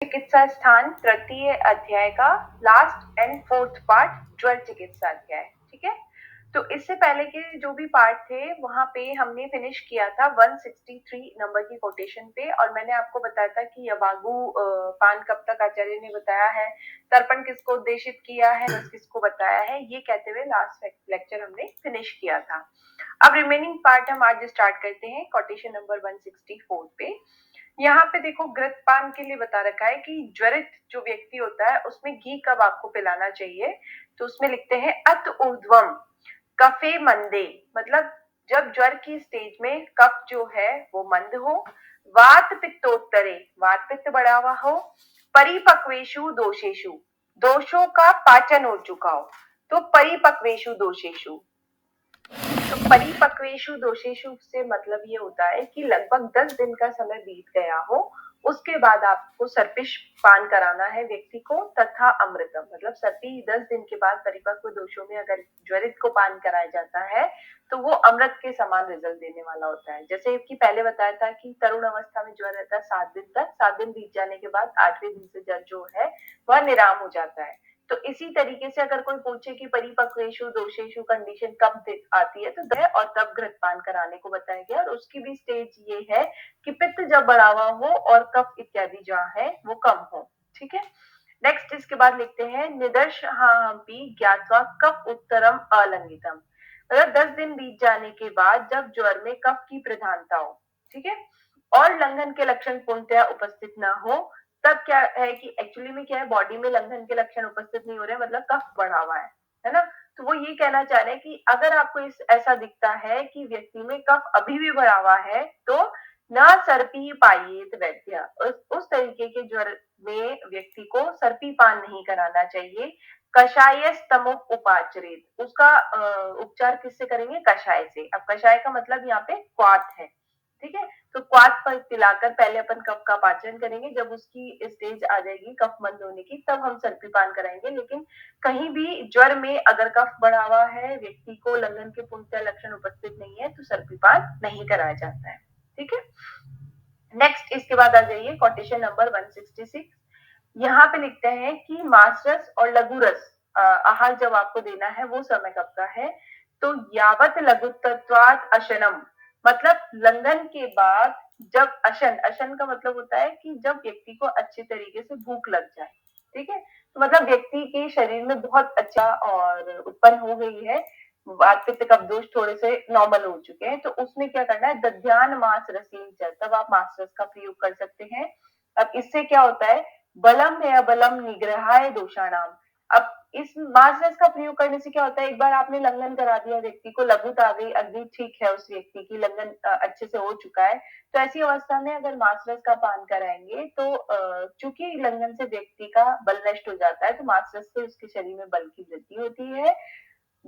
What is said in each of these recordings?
चिकित्सा स्थान तृतीय अध्याय का लास्ट एंड फोर्थ पार्ट ज्वर चिकित्सा अध्याय। ठीक है, तो इससे पहले के जो भी पार्ट थे वहां पे हमने फिनिश किया था 163 नंबर की कोटेशन पे, और मैंने आपको बताया था कि यवागु पान कब तक आचार्य ने बताया है, तर्पण किसको उद्देशित किया है, रस किसको बताया है, ये कहते हुए लास्ट लेक्चर हमने फिनिश किया था। अब रिमेनिंग पार्ट हम आज स्टार्ट करते हैं कोटेशन नंबर 164 पे। यहाँ पे देखो घृतपान के लिए बता रखा है कि ज्वरित जो व्यक्ति होता है उसमें घी कब आपको पिलाना चाहिए, तो उसमें लिखते हैं अत ऊर्ध्वम कफे मंदे, मतलब जब ज्वर की स्टेज में कफ जो है वो मंद हो, वात पित्तोत्तरे वात पित्त बढ़ा हुआ हो, परिपक्वेशु दोषेशु दोषों का पाचन हो चुका हो, तो परिपक्वेशु दोषेशु, तो परिपक्वेशु दोषेशु से मतलब ये होता है कि लगभग 10 दिन का समय बीत गया हो, उसके बाद आपको सर्पिश पान कराना है व्यक्ति को, तथा अमृतम, मतलब सर्पी 10 दिन के बाद परिपक्व दोषों में अगर ज्वरित को पान कराया जाता है तो वो अमृत के समान रिजल्ट देने वाला होता है। जैसे कि पहले बताया था कि तरुण अवस्था में ज्वर रहता है 7 दिन तक, 7 दिन बीत जाने के बाद 8वें दिन से ज्वर जो है वह निराम हो जाता है। तो इसी तरीके से अगर कोई पूछे कि परिपक्वेशु दोषेशु कंडीशन कब आती है, तो दह और तब घृतपान कराने को बताया गया, और उसकी भी स्टेज ये है कि पित्त जब बढ़ावा हो और कफ इत्यादि जहाँ है वो कम हो। ठीक है, नेक्स्ट इसके बाद लिखते हैं निदर्शहापि ज्ञात्वा कफ उत्तरम अलंघितम, मतलब 10 दिन बीत जाने के बाद जब ज्वर में कफ की प्रधानता हो, ठीक है, और लंघन के लक्षण पूर्णतया उपस्थित ना हो, तब क्या है कि एक्चुअली में क्या है, बॉडी में लंघन के लक्षण उपस्थित नहीं हो रहे, मतलब कफ बढ़ा हुआ है ना। तो वो ये कहना चाह रहे हैं कि अगर आपको ऐसा दिखता है कि व्यक्ति में कफ अभी भी बढ़ा हुआ है तो न सर्पी पाइएत वैद्य, उस तरीके के ज्वर में व्यक्ति को सर्पी पान नहीं कराना चाहिए। कषाय स्तमुप उपाचरित, उसका उपचार किससे करेंगे, कषाय से। अब कषाय का मतलब यहाँ पे क्वाथ है, ठीक है, तो क्वाथ पर पिलाकर पहले अपन कफ का पाचन करेंगे, जब उसकी स्टेज आ जाएगी कफ मंद होने की तब हम सर्पीपान कराएंगे। लेकिन कहीं भी ज्वर में अगर कफ बढ़ा हुआ है, व्यक्ति को लंघन के पूर्णतः लक्षण उपस्थित नहीं है, तो सर्पीपान नहीं कराया जाता है। ठीक है, नेक्स्ट इसके बाद आ जाइए कोटेशन नंबर 166। यहाँ पे लिखते हैं कि मांसरस और लघुरस आहार जब आपको देना है वो समय कब का है, तो यावत लघुत्वात् अशनम, मतलब लंघन के बाद जब अशन, अशन का मतलब होता है कि जब व्यक्ति को अच्छे तरीके से भूख लग जाए, ठीक है, तो मतलब व्यक्ति के शरीर में बहुत अच्छा और उत्पन्न हो गई है, वात पित्त कफ दोष थोड़े से नॉर्मल हो चुके हैं, तो उसमें क्या करना है, दध्यान मांस रसीन, तब आप मांस रस का प्रयोग कर सकते हैं। अब इससे क्या होता है, बलम है अबलम निग्रहाय दोषाणाम। अब इस मांस रस का प्रयोग करने से क्या होता है, एक बार आपने लंघन करा दिया, व्यक्ति को लघुता आ गई, अग्नि ठीक है, उस व्यक्ति की लंघन अच्छे से हो चुका है, तो ऐसी अवस्था में अगर मांस रस का पान कराएंगे तो चूंकि लंघन से व्यक्ति का बल नष्ट हो जाता है, तो मांस रस से उसके शरीर में बल की वृद्धि होती है,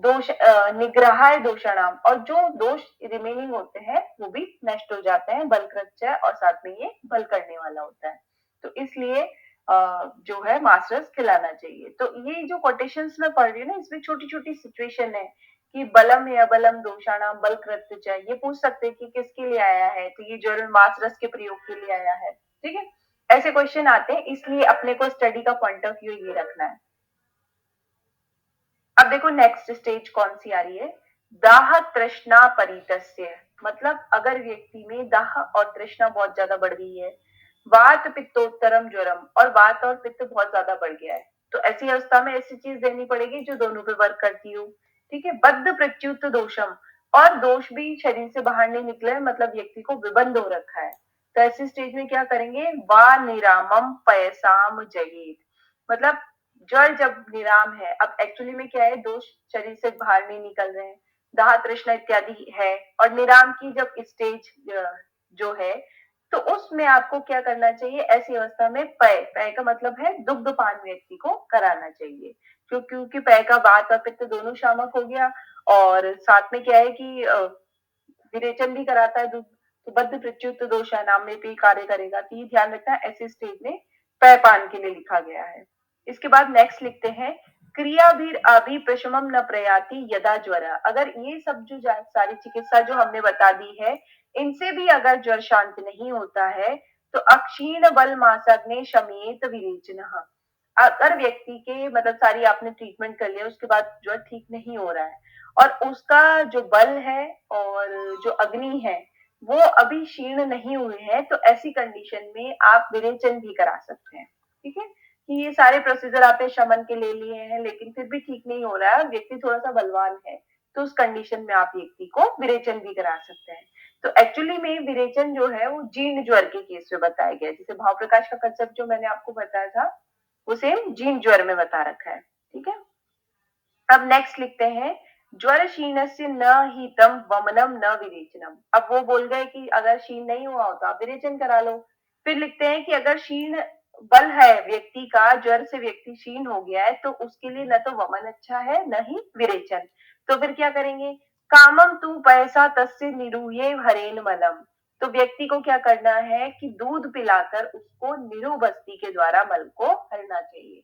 दोष निग्रहाय दोषाणाम, और जो दोष रिमेनिंग होते हैं वो भी नष्ट हो जाते हैं, बलकृत, और साथ में ये बल करने वाला होता है, तो इसलिए जो है मास्टर्स खिलाना चाहिए। तो ये जो कोटेशंस में पढ़ रही हूँ ना, इसमें छोटी छोटी सिचुएशन है कि बलम या बलम दोषाणाम बल कृत्य, ये पूछ सकते हैं कि किसके लिए आया है, तो ये जो मास्टर्स के प्रयोग के लिए आया है। ठीक है, ऐसे क्वेश्चन आते हैं, इसलिए अपने को स्टडी का पॉइंट ऑफ व्यू ये रखना है। अब देखो नेक्स्ट स्टेज कौन सी आ रही है, दाह तृष्णा परितस्य, मतलब अगर व्यक्ति में दाह और तृष्णा बहुत ज्यादा बढ़ गई है, वात पित्तोत्तरम ज्वरम, और वात और पित्त बहुत ज्यादा बढ़ गया है, तो ऐसी अवस्था में ऐसी चीज देनी पड़ेगी जो दोनों पे वर्क करती हो। ठीक है, बद्ध प्रच्युत दोषम, और दोष भी शरीर से बाहर नहीं निकले, मतलब व्यक्ति को विबंध हो रखा है, तो ऐसी स्टेज में क्या करेंगे, वा निरामम पयसाम जयेत, मतलब ज्वर जब निराम है, अब एक्चुअली में क्या है, दोष शरीर से बाहर नहीं निकल रहे हैं, दाह तृष्णा इत्यादि है, और निराम की जब स्टेज जो है, तो उसमें आपको क्या करना चाहिए, ऐसी अवस्था में पय, पय का मतलब है दुग्ध पान व्यक्ति को कराना चाहिए, क्योंकि पय का वात और पित्त दोनों शामक हो गया, और साथ में क्या है कि विरेचन भी कराता है दूध, तो बद्ध प्रच्युत दोष नाम में भी कार्य करेगा, तो ये ध्यान रखना, ऐसे स्टेज में पय पान के लिए लिखा गया है। इसके बाद नेक्स्ट लिखते हैं, क्रिया भी अभी प्रशमम न प्रयाति यदा ज्वर, अगर ये सब जो सारी चिकित्सा जो हमने बता दी है, इनसे भी अगर ज्वर शांत नहीं होता है, तो अक्षीण बल मासाग्ने शमेत विरेचनः। अगर व्यक्ति के मतलब सारी आपने ट्रीटमेंट कर लिया, उसके बाद जो ठीक नहीं हो रहा है और उसका जो बल है और जो अग्नि है वो अभी क्षीण नहीं हुए हैं, तो ऐसी कंडीशन में आप विरेचन भी करा सकते हैं। ठीक है, कि ये सारे प्रोसीजर आपने शमन के ले लिए हैं लेकिन फिर भी ठीक नहीं हो रहा है, व्यक्ति थोड़ा सा बलवान है, तो उस कंडीशन में आप व्यक्ति को विरेचन भी करा सकते हैं। तो एक्चुअली में विरेचन जो है वो जीर्ण ज्वर के केस में बताया गया है। जैसे भाव प्रकाश का कंसेप्ट जो मैंने आपको बताया था वो सेम जीर्ण ज्वर में बता रखा है। ठीक है, अब नेक्स्ट लिखते हैं ज्वर क्षीणस्य न हीतम वमनम न विरेचनम। अब वो बोल गए कि अगर क्षीण नहीं हुआ हो तो आप विरेचन करा लो। फिर लिखते हैं कि अगर क्षीण बल है व्यक्ति का, ज्वर से व्यक्ति क्षीण हो गया है, तो उसके लिए न तो वमन अच्छा है न ही विरेचन। तो फिर क्या करेंगे, कामम तू पैसा तस्य निरूये हरेन मलम। तो व्यक्ति को क्या करना है कि दूध पिलाकर उसको निरु बस्ती के द्वारा मल को हरना चाहिए।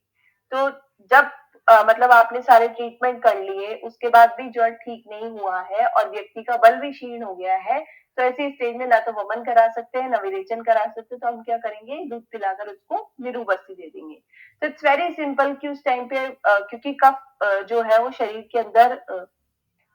तो जब मतलब आपने सारे ट्रीटमेंट कर लिए, उसके बाद भी ज्वर ठीक नहीं हुआ है और व्यक्ति का बल भी क्षीण हो गया है, तो ऐसी स्टेज में ना तो वमन करा सकते हैं ना विरेचन करा सकते हैं, तो हम क्या करेंगे, दूध पिलाकर उसको निरूबस्ती दे देंगे। तो इट्स वेरी सिंपल कि उस टाइम पे क्योंकि कफ जो है वो शरीर के अंदर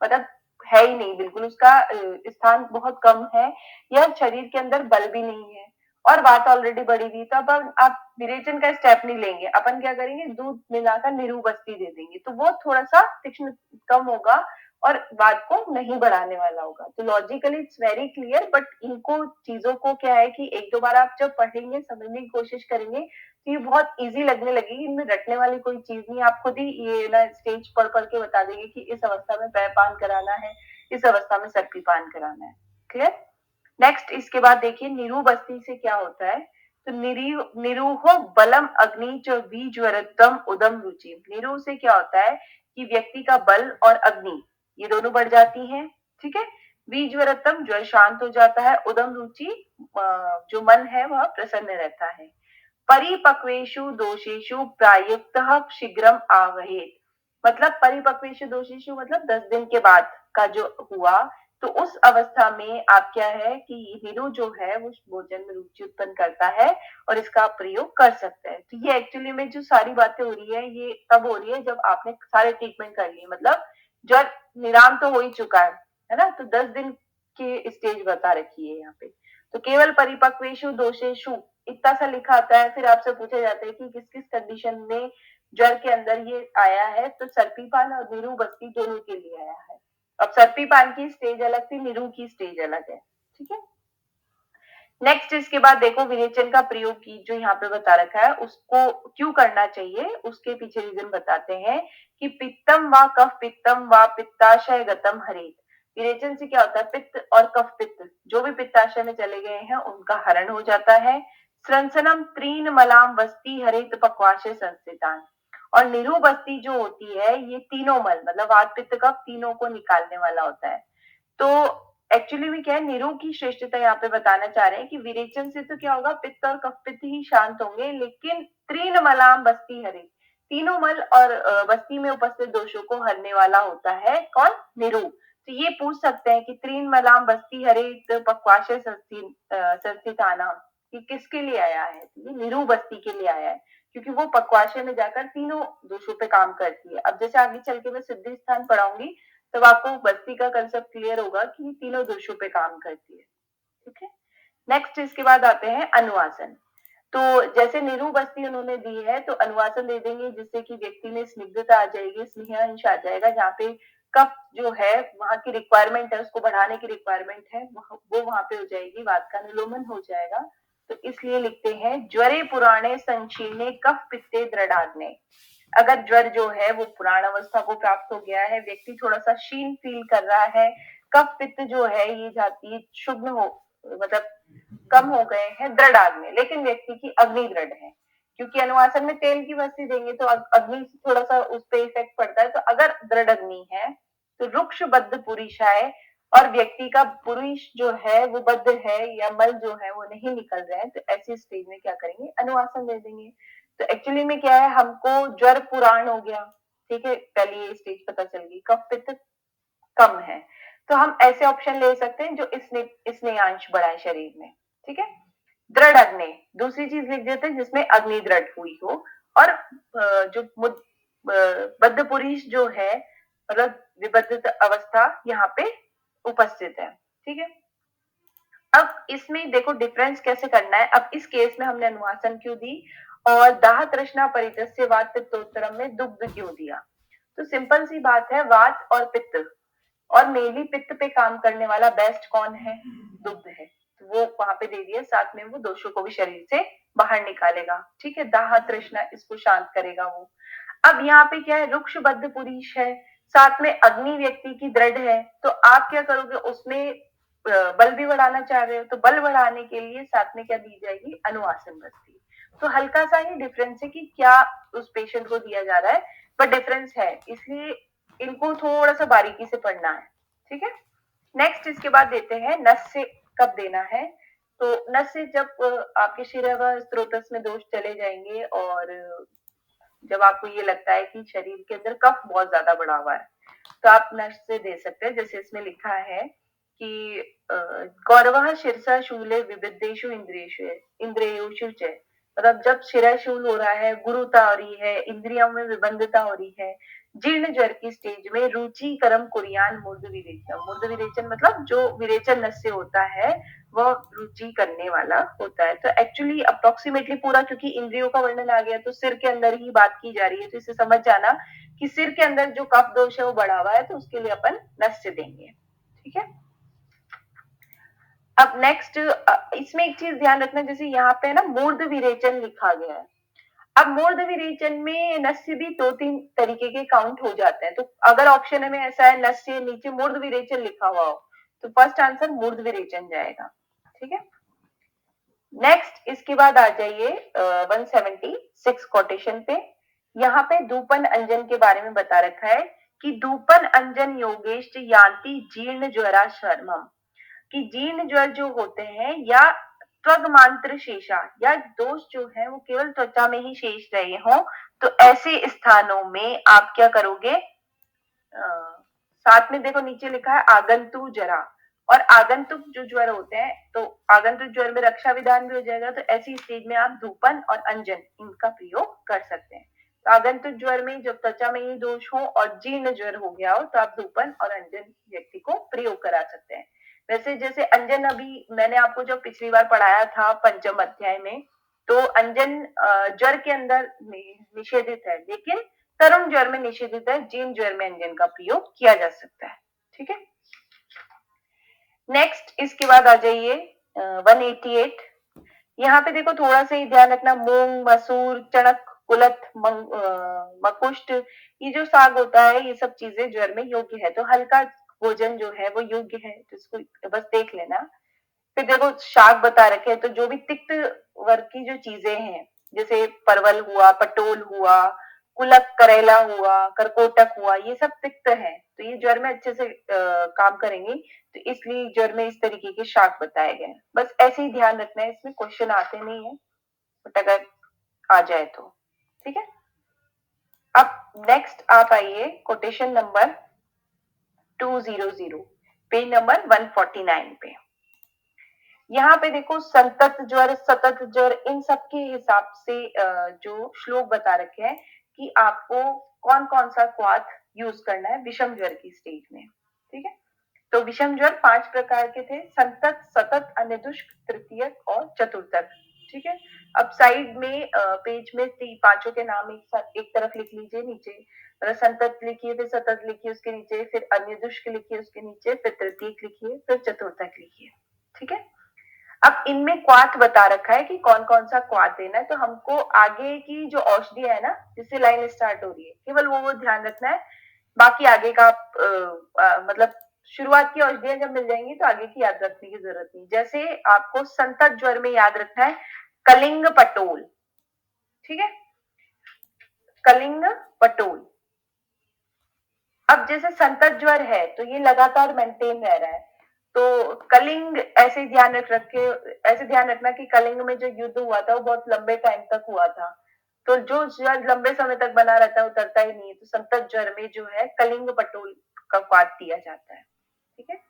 मतलब है ही नहीं, बिल्कुल उसका स्थान बहुत कम है या शरीर के अंदर बल भी नहीं है और बात ऑलरेडी बढ़ी हुई, तो अब आप विरेचन का स्टेप नहीं लेंगे, अपन क्या करेंगे, दूध मिलाकर निरूबस्ती दे देंगे, तो वो थोड़ा सा तीक्ष्ण कम होगा और बात को नहीं बढ़ाने वाला होगा। तो logically it's very clear, but इनको चीजों को क्या है कि एक दो बार आप जब पढ़ेंगे समझने की कोशिश करेंगे तो ये बहुत इजी लगने लगेगी, इनमें रटने वाली कोई चीज नहीं। आप खुद ही ये ना स्टेज पढ़ पढ़ के बता देंगे कि इस अवस्था में पैपान कराना है, इस अवस्था में सर्पीपान कराना है। क्लियर। नेक्स्ट इसके बाद देखिए निरू बस्ती से क्या होता है। तो निरूहो बलम अग्नि च बीज्वरतम उदम रुचि। निरू से क्या होता है कि व्यक्ति का बल और अग्नि ये दोनों बढ़ जाती हैं। ठीक है, बीज्वरतम ज्वर शांत हो जाता है, उदम रुचि जो मन है वह प्रसन्न रहता है। परिपक्वेषु दोषेषु प्रायुक्तः शीघ्रम आवहेत। मतलब परिपक्वेषु दोषेषु मतलब 10 दिन के बाद का जो हुआ, तो उस अवस्था में आप क्या है कि निरु जो है वो भोजन में रुचि उत्पन्न करता है और इसका प्रयोग कर सकते हैं। तो ये एक्चुअली में जो सारी बातें हो रही है ये तब हो रही है जब आपने सारे ट्रीटमेंट कर लिए, मतलब जब निराम तो हो ही चुका है ना, तो 10 दिन की स्टेज बता रखी है यहाँ पे। तो केवल परिपक्वेशु दोषेशु इतना सा लिखा आता है, फिर आपसे पूछा जाता है कि किस किस कंडीशन में ज्वर के अंदर ये आया है, तो सर्पीपान और निरू बस्ती दोनों के लिए आया है। अब सर्पीपान की स्टेज अलग थी, निरू की स्टेज अलग है। ठीक है, नेक्स्ट इसके बाद देखो विरेचन का प्रयोग की जो यहाँ पे बता रखा है उसको क्यों करना चाहिए, उसके पीछे रीजन बताते हैं कि पित्तम व कफ पित्तम व पित्ताशय गतम हरेत। विरेचन से क्या होता है, पित्त और कफ पित्त जो भी पित्ताशय में चले गए हैं उनका हरण हो जाता है। स्रंसनम त्रीन मलाम वस्ती हरेत पक्वाशय संस्थितान। और निरू बस्ती जो होती है ये तीनों मल मतलब वात पित्त कफ तीनों को निकालने वाला होता है। तो एक्चुअली में क्या है, निरू की श्रेष्ठता यहाँ पे बताना चाह रहे हैं कि विरेचन से तो क्या होगा, पित्त और कफ पित्त ही शांत होंगे, लेकिन त्रीन मलाम बस्ती हरे, तीनों मल और बस्ती में उपस्थित दोषों को हरने वाला होता है कौन, निरू। तो ये पूछ सकते हैं कि त्रीन मलाम बस्ती हरे पक्वाशय संस्थितानाम, ये किसके लिए आया है, ये निरू बस्ती के लिए आया है क्योंकि वो पक्वाशय में जाकर तीनों दोषों पे काम करती है। अब जैसे आगे चल के मैं सिद्धि स्थान पढ़ाऊंगी तब आपको बस्ती का कंसेप्ट क्लियर होगा कि तीनों दोषों पे काम करती है। ठीक है, नेक्स्ट इसके बाद आते हैं अनुवासन। तो जैसे निरू बस्ती उन्होंने दी है तो अनुवासन दे देंगे जिससे कि व्यक्ति में स्निग्धता आ जाएगी, स्नेहांश आ जाएगा, जहाँ पे कफ जो है वहां की रिक्वायरमेंट है उसको बढ़ाने की रिक्वायरमेंट है वो वहां पे हो जाएगी, वात का अनुलोमन हो जाएगा। तो इसलिए लिखते हैं ज्वरे पुराणे संक्षीणे कफ पित्ते दृढ़ाग्ने। अगर ज्वर जो है वो पुराण अवस्था को प्राप्त हो गया है, व्यक्ति थोड़ा सा क्षीण फील कर रहा है, कफ पित्त जो है ये जाति शुग्न हो मतलब कम हो गए हैं दृढ़ आग में, लेकिन व्यक्ति की अग्नि दृढ़ है क्योंकि अनुवासन में तेल की बस्ती देंगे तो अग्नि से थोड़ा सा उस पर इफेक्ट पड़ता है। तो अगर दृढ़ अग्नि है तो रुक्ष बद्ध पुरुषाय और व्यक्ति का पुरुष जो है वो बद्ध है या मल जो है वो नहीं निकल रहे हैं, तो ऐसी स्टेज में क्या करेंगे, अनुवासन दे देंगे। तो एक्चुअली में क्या है, हमको ज्वर पुराण हो गया, ठीक है, पहले ये स्टेज पता चल गई, कफ पित्त कम है, तो हम ऐसे ऑप्शन ले सकते हैं जो स्नेहांश बढ़ाए शरीर में। ठीक है, दृढ़ अग्नि, दूसरी चीज लिख देते हैं जिसमें अग्नि दृढ़ हुई हो, और जो बद्ध पुरुष जो है, मतलब विबद्ध अवस्था यहाँ पे उपस्थित है। ठीक है, अब इसमें देखो डिफरेंस कैसे करना है। अब इस केस में हमने अनुवासन क्यों दी, और दाह तृष्णा परितस्य वात पित्तोत्तरम में दुग्ध क्यों दिया। तो सिंपल सी बात है, वात और पित्त, और मेनली पित्त पे काम करने वाला बेस्ट कौन है, दुग्ध है, तो वो वहां पे दे दिए, साथ में वो दोषों को भी शरीर से बाहर निकालेगा। ठीक है, दाह तृष्णा इसको शांत करेगा वो। अब यहाँ पे क्या है, रुक्ष बद्ध पुरीश है, साथ में अग्नि व्यक्ति की दृढ़ है, तो आप क्या करोगे उसमें बल भी बढ़ाना चाह रहे हो, तो बल बढ़ाने के लिए साथ में क्या दी जाएगी, अनुवासन बस्ती। तो हल्का सा ही डिफरेंस है कि क्या उस पेशेंट को दिया जा रहा है, पर डिफरेंस है, इसलिए इनको थोड़ा सा बारीकी से पढ़ना है। ठीक है, नेक्स्ट इसके बाद देते हैं नस्य कब देना है। तो नस्य जब आपके शिरा व स्त्रोतस में दोष चले जाएंगे, और जब आपको ये लगता है कि शरीर के अंदर कफ बहुत ज्यादा बढ़ा हुआ है, तो आप नस्य दे सकते हैं। जैसे इसमें लिखा है कि गौरव शीर्षा शूले विविधेशु इंद्रियेशु इंद्रियोशु च, मतलब जब शिरा शूल हो रहा है, गुरुता हो रही है, इंद्रियों में विबंधता हो रही है, जीर्ण ज्वर की स्टेज में रुचि कर्म कुरियान मूर्ध विरेचन, मूर्ध विरेचन मतलब जो विरेचन नस्य होता है वो रुचि करने वाला होता है। तो एक्चुअली अप्रोक्सीमेटली पूरा, क्योंकि इंद्रियों का वर्णन आ गया तो सिर के अंदर ही बात की जा रही है, तो इसे समझ जाना कि सिर के अंदर जो कफ दोष है वो बढ़ा हुआ है, तो उसके लिए अपन नस्य देंगे। ठीक है, अब नेक्स्ट इसमें एक चीज ध्यान रखना, जैसे यहाँ पे है ना मूर्ध विरेचन लिखा गया है। अब मूर्ध विरेचन में नस्य भी दो तीन तरीके के काउंट हो जाते हैं, तो अगर ऑप्शन में ऐसा है नस्य नीचे मूर्ध विरेचन लिखा हुआ हो, तो फर्स्ट आंसर मूर्ध विरेचन जाएगा। ठीक है, नेक्स्ट इसके बाद आ जाइए 176 कोटेशन पे। यहाँ पे धूपन अंजन के बारे में बता रखा है कि धूपन अंजन योगेश यान्ति जीर्ण ज्वरा शर्मम, कि जीर्ण ज्वर जो होते हैं या त्वग मांत्र शेषा, या दोष जो है वो केवल त्वचा में ही शेष रहे हो, तो ऐसे स्थानों में आप क्या करोगे, साथ में देखो नीचे लिखा है आगंतु जरा, और आगंतुक जो ज्वर होते हैं, तो आगंतुक ज्वर में रक्षा विधान भी हो जाएगा, तो ऐसी स्टेज में आप धूपन और अंजन इनका प्रयोग कर सकते हैं। तो आगंतुक ज्वर में जब त्वचा में ही दोष हो और जीर्ण ज्वर हो गया हो, तो आप धूपन और अंजन व्यक्ति को प्रयोग करा सकते हैं। वैसे जैसे अंजन अभी मैंने आपको जब पिछली बार पढ़ाया था पंचम अध्याय में, तो अंजन ज्वर के अंदर निषेधित है, लेकिन तरुण ज्वर में निषेधित है, जीर्ण ज्वर में अंजन का प्रयोग किया जा सकता है। ठीक है, नेक्स्ट इसके बाद आ जाइए 188। यहाँ पे देखो थोड़ा सा ही ध्यान रखना, मूंग मसूर चणक कुलथ मकुष्ट, ये जो साग होता है ये सब चीजें ज्वर में योग्य है, तो हल्का भोजन जो है वो योग्य है, तो इसको बस देख लेना। फिर देखो शाक बता रखे हैं, तो जो भी तिक्त वर्ग की जो चीजें हैं, जैसे परवल हुआ, पटोल हुआ, कुलक करेला हुआ, करकोटक हुआ, ये सब तिक्त है, तो ये ज्वर में अच्छे से काम करेंगी, तो इसलिए ज्वर में इस तरीके के शाक बताए गए। बस ऐसे ही ध्यान रखना है, इसमें क्वेश्चन आते नहीं है, बट अगर आ जाए तो ठीक है। अब नेक्स्ट आप आइए कोटेशन नंबर 200, पेज नंबर 149 पे। यहाँ पे देखो संतत ज्वर सतत ज्वर इन सब के हिसाब से जो श्लोक बता रखे हैं कि आपको कौन कौन सा क्वाथ यूज करना है विषम ज्वर की स्टेज में। ठीक है, तो विषम ज्वर 5 प्रकार के थे, संतत सतत अनिदुष्क तृतीयक और चतुर्थक। ठीक है, अब साइड में पेज में पांचों के नाम एक तरफ लिख लीजिए, नीचे संतत लिखिए, फिर सतत लिखिए उसके नीचे, फिर अनिदुष्क लिखिए उसके नीचे, फिर तृतीयक लिखिए, फिर चतुर्थक लिखिए। ठीक है, अब इनमें क्वाथ बता रखा है कि कौन कौन सा क्वाथ देना है, तो हमको आगे की जो औषधि है ना जिससे लाइन स्टार्ट हो रही है केवल वो ध्यान रखना है, बाकी आगे का मतलब शुरुआत की औषधियां जब मिल जाएंगी तो आगे की याद रखने की जरूरत नहीं। जैसे आपको संतत ज्वर में याद रखना है कलिंग पटोल। ठीक है, कलिंग पटोल। अब जैसे संतत ज्वर है तो ये लगातार मेंटेन रह रहा है, तो कलिंग ऐसे ध्यान रखे, ऐसे ध्यान रखना कि कलिंग में जो युद्ध हुआ था वो बहुत लंबे टाइम तक हुआ था, तो जो ज्वर लंबे समय तक बना रहता है उतरता ही नहीं है, तो संतत ज्वर में जो है कलिंग पटोल का क्वाथ दिया जाता है। ठीक है,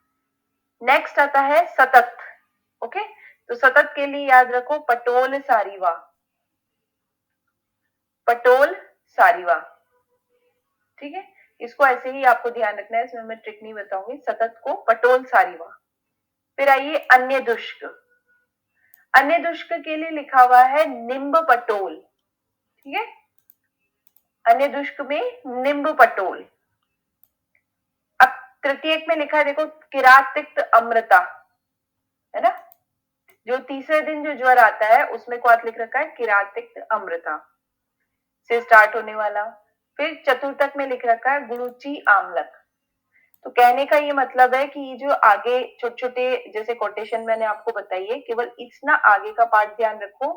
नेक्स्ट आता है सतत। ओके, तो सतत के लिए याद रखो पटोल सारीवा, पटोल सारीवा, ठीक है। इसको ऐसे ही आपको ध्यान रखना है, इसमें मैं ट्रिक नहीं बताऊंगी। सतत को पटोल सारीवा। फिर आइए अन्य दुष्क, अन्य दुष्क के लिए लिखा हुआ है निम्ब पटोल, ठीक है। अन्य दुष्क में निम्ब पटोल। अब तृतीयक में लिखा है देखो किरातिक्त अमृता, है ना। जो तीसरे दिन जो ज्वर आता है उसमें क्वात लिख रखा है किरातिक्त अमृता से स्टार्ट होने वाला। फिर चतुर्थक में लिख रखा है गुरुचि आमलक। तो कहने का ये मतलब है कि ये जो आगे छोटे छोटे जैसे कोटेशन मैंने आपको बताई है, केवल इतना आगे का पार्ट ध्यान रखो।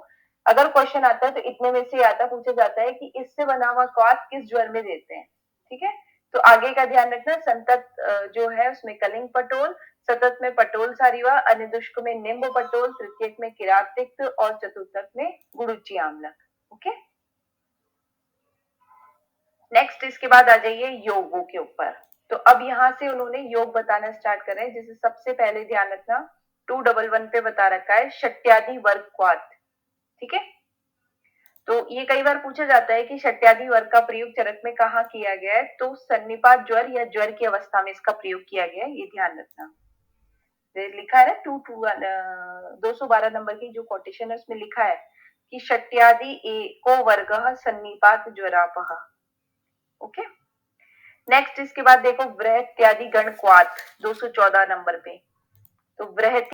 अगर क्वेश्चन आता है तो इतने में से आता पूछा जाता है कि इससे बना हुआ क्वात किस ज्वर में देते हैं, ठीक है। तो आगे का ध्यान रखना। संतत जो है उसमें कलिंग पटोल, सतत में पटोल सारीवा, अनिदुष्क में निम्ब पटोल, तृतीयक में किरातिक्त और चतुर्थक में गुरुचि आमलक। ओके, नेक्स्ट इसके बाद आ जाइए योगों के ऊपर। तो अब यहाँ से उन्होंने योग बताना स्टार्ट कर रहे हैं। जैसे सबसे पहले ध्यान रखना 211 पे बता रखा है षट्यादि वर्ग क्वात, ठीक है। तो ये कई बार पूछा जाता है कि षट्यादि वर्ग का प्रयोग चरक में कहाँ किया गया है, तो सन्निपात ज्वर या ज्वर की अवस्था में इसका प्रयोग किया गया है, ये ध्यान रखना। लिखा है ना 212 नंबर की जो कोटेशन है उसमें लिखा है कि षट्यादि एको वर्ग सन्निपात ज्वरापह। ओके, नेक्स्ट इसके बाद देखो बृहत्यादि गण क्वात 214 नंबर पे। तो बृहत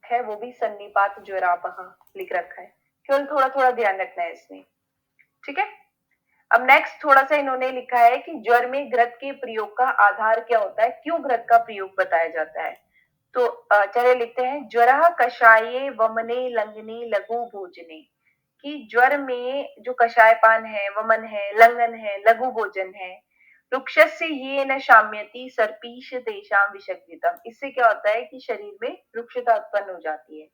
है वो भी सन्निपात ज्वरापह लिख रखा है, केवल थोड़ा थोड़ा ध्यान रखना है इसमें, ठीक है। अब नेक्स्ट थोड़ा सा इन्होंने लिखा है कि ज्वर में घृत के प्रयोग का आधार क्या होता है, क्यों घृत का प्रयोग बताया जाता है। तो चलिए लिखते हैं ज्वर कषाये वमने लंगने लघु भोजने, कि ज्वर में जो कषाय पान है, वमन है, लंघन है, लघु भोजन है, रुक्षस्य ये न शाम्यति सर्पीश तेषाम विषग्धितम, इससे क्या होता है कि शरीर में रुक्षता उत्पन्न हो जाती है।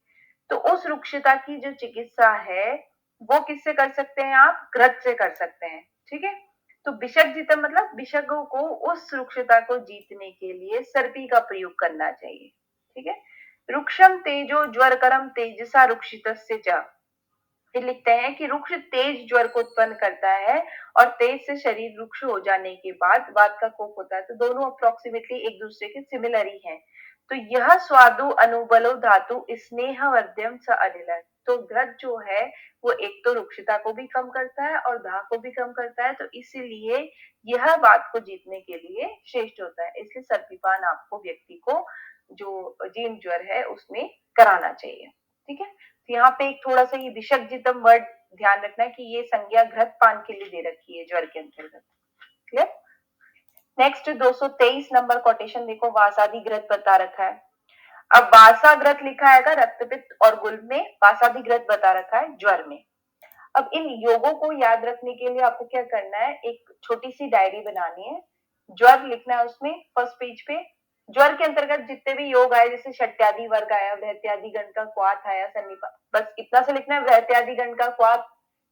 तो उस रुक्षता की जो चिकित्सा है वो किससे कर सकते हैं आप, घृत से कर सकते हैं, ठीक है। तो विषग्धितम मतलब विषगों को उस रुक्षता को जीतने के लिए सर्पी का प्रयोग करना चाहिए, ठीक है। रुक्षम तेजो ज्वरकरम तेजसा रुक्षितस्य च, फिर लिखते हैं कि रुक्ष तेज ज्वर को उत्पन्न करता है और तेज से शरीर रुक्ष हो जाने के बाद वात का कोप होता है। तो दोनों अप्रोक्सीमेटली एक दूसरे के सिमिलर ही हैं। तो यह स्वादु अनुबलो धातु स्नेह वर्ध्यम स अनिल, तो घृत जो है वो एक तो रुक्षता को भी कम करता है और दाह को भी कम करता है, तो इसीलिए यह वात को जीतने के लिए श्रेष्ठ होता है। इसलिए सर्पीपान आपको व्यक्ति को जो जीर्ण ज्वर है उसमें कराना चाहिए, ठीक है। तो यहाँ पे एक थोड़ा सा ये विषग्जितम वर्ड ध्यान रखना है कि ये संज्ञा घृत पान के लिए दे रखी है ज्वर के अंतर्गत, क्लियर। नेक्स्ट 223 नंबर कोटेशन देखो, वासादि घृत बता रखा है। अब वासा घृत लिखा है रक्तपित्त और गुल्म में, वासादि घृत बता रखा है ज्वर में। अब इन योगों को याद रखने के लिए आपको क्या करना है, एक छोटी सी डायरी बनानी है, ज्वर लिखना है उसमें फर्स्ट पेज पे। ज्वर के अंतर्गत जितने भी योग आए, जैसे षट्यादि वर्ग आया, बृहत्यादि गण का क्वात आया, सन्निपात, बस इतना से लिखना है, बृहत्यादि गण का क्वात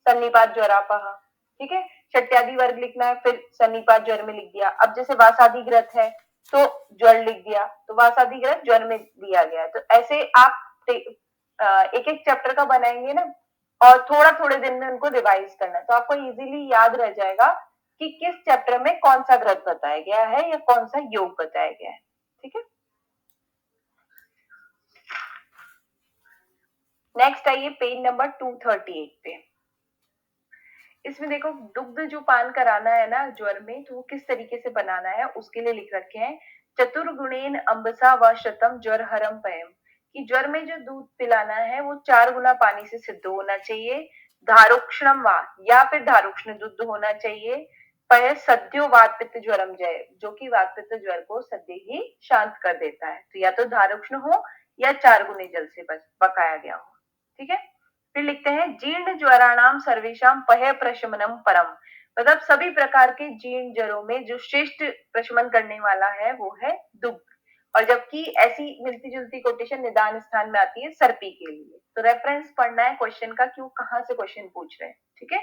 सन्निपात ज्वरापह, ठीक है। षट्यादि वर्ग लिखना है, फिर सन्निपात ज्वर में लिख दिया। अब जैसे वासादि ग्रथ है तो ज्वर लिख दिया, तो वासादि ग्रथ ज्वर में दिया गया। तो ऐसे आप एक एक चैप्टर का बनाएंगे ना, और थोड़ा थोड़े दिन में उनको रिवाइज करना है, तो आपको इजीली याद रह जाएगा कि किस चैप्टर में कौन सा ग्रंथ बताया गया है या कौन सा योग बताया गया है, ठीक है। नेक्स्ट आइए पेज नंबर 238 पे। इसमें देखो दुग्ध जो पान कराना है ना ज्वर में, तो वो किस तरीके से बनाना है उसके लिए लिख रखे हैं चतुर्गुणेन अम्बसा व शतम ज्वर हरम पयम, कि ज्वर में जो दूध पिलाना है वो 4 गुना पानी से सिद्ध होना चाहिए। धारुक्षणम वा, या फिर धारुक्षण दूध होना चाहिए। पय सद्यो वात पित्त ज्वरम जय, जो कि वात पित्त ज्वर को सद्य ही शांत कर देता है। तो या तो धारुक्षण हो या 4 गुने जल से पकाया गया हो, ठीक है। फिर लिखते हैं जीर्ण ज्वराणाम सर्वेशम पह प्रशमनम परम, मतलब सभी प्रकार के जीर्ण ज्वरों में जो श्रेष्ठ प्रशमन करने वाला है वो है दुग्ध। और जबकि ऐसी मिलती जुलती कोटेशन निदान स्थान में आती है सर्पी के लिए। तो रेफरेंस पढ़ना है क्वेश्चन का, क्यों कहाँ से क्वेश्चन पूछ रहे हैं, ठीक है।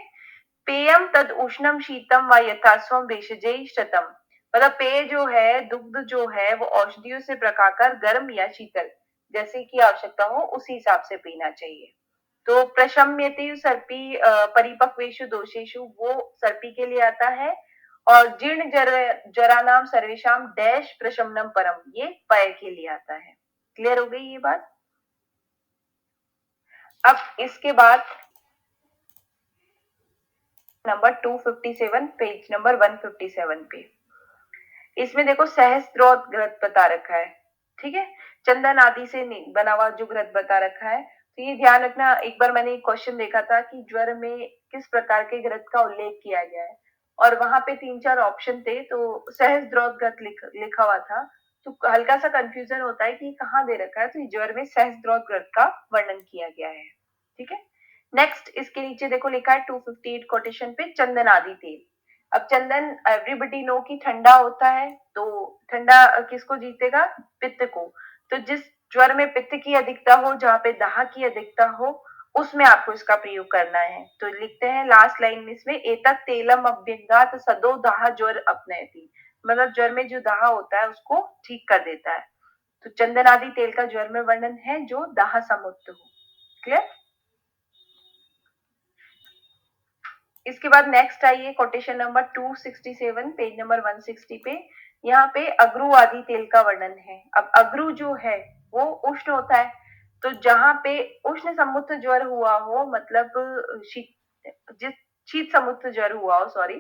पेयम तद उष्णम शीतम व यथास्वम भेषजै शतम, मतलब पेय जो है, दुग्ध जो है वो औषधियों से पकाकर गर्म या शीतल जैसे की आवश्यकता हो उसी हिसाब से पीना चाहिए। तो प्रशम्यते सर्पी परिपक्वेषु दोषेषु, वो सर्पी के लिए आता है। और जीर्ण जरा नाम सर्वेशम डैश प्रशमनम परम, ये पय के लिए आता है। क्लियर हो गई ये बात। अब इसके बाद नंबर 257, पेज नंबर 157 पे, इसमें देखो सहस्त्रोत घृत बता रखा है, ठीक है। चंदन आदि से बना हुआ जो घृत बता रखा है। तो ये ध्यान रखना, एक बार मैंने एक क्वेश्चन देखा था कि ज्वर में किस प्रकार के घृत का उल्लेख किया गया है, और वहां पे 3-4 ऑप्शन थे, तो सहस्त्रोत घृत लिखा हुआ था। तो हल्का सा कंफ्यूजन होता है कि कहाँ दे रखा है, तो ज्वर में सहस्त्रोत घृत का वर्णन किया गया है, ठीक है। नेक्स्ट इसके नीचे देखो लिखा है 258 कोटेशन पे, चंदन आदि तेल। अब चंदन एवरीबडी नो कि ठंडा होता है, तो ठंडा किसको जीतेगा, पित्त को। तो जिस ज्वर में पित्त की अधिकता हो, जहाँ पे दाह की अधिकता हो, उसमें आपको इसका प्रयोग करना है। तो लिखते हैं लास्ट लाइन में इसमें, एतत् तेलम अभ्यंगात सदो दाह ज्वर अपनयति, मतलब ज्वर में जो दाह होता है उसको ठीक कर देता है। तो चंदन आदि तेल का ज्वर में वर्णन है जो दाह समुक्त हो। क्लियर। इसके बाद नेक्स्ट आइए कोटेशन नंबर 267, पेज नंबर 160 पे। यहाँ पे अगरू आदि तेल का वर्णन है। अब अगरू जो है वो उष्ण होता है, तो जहां पे उष्ण समुद्र ज्वर हुआ हो, मतलब जिस शीत समुद्र ज्वर हुआ हो, सॉरी,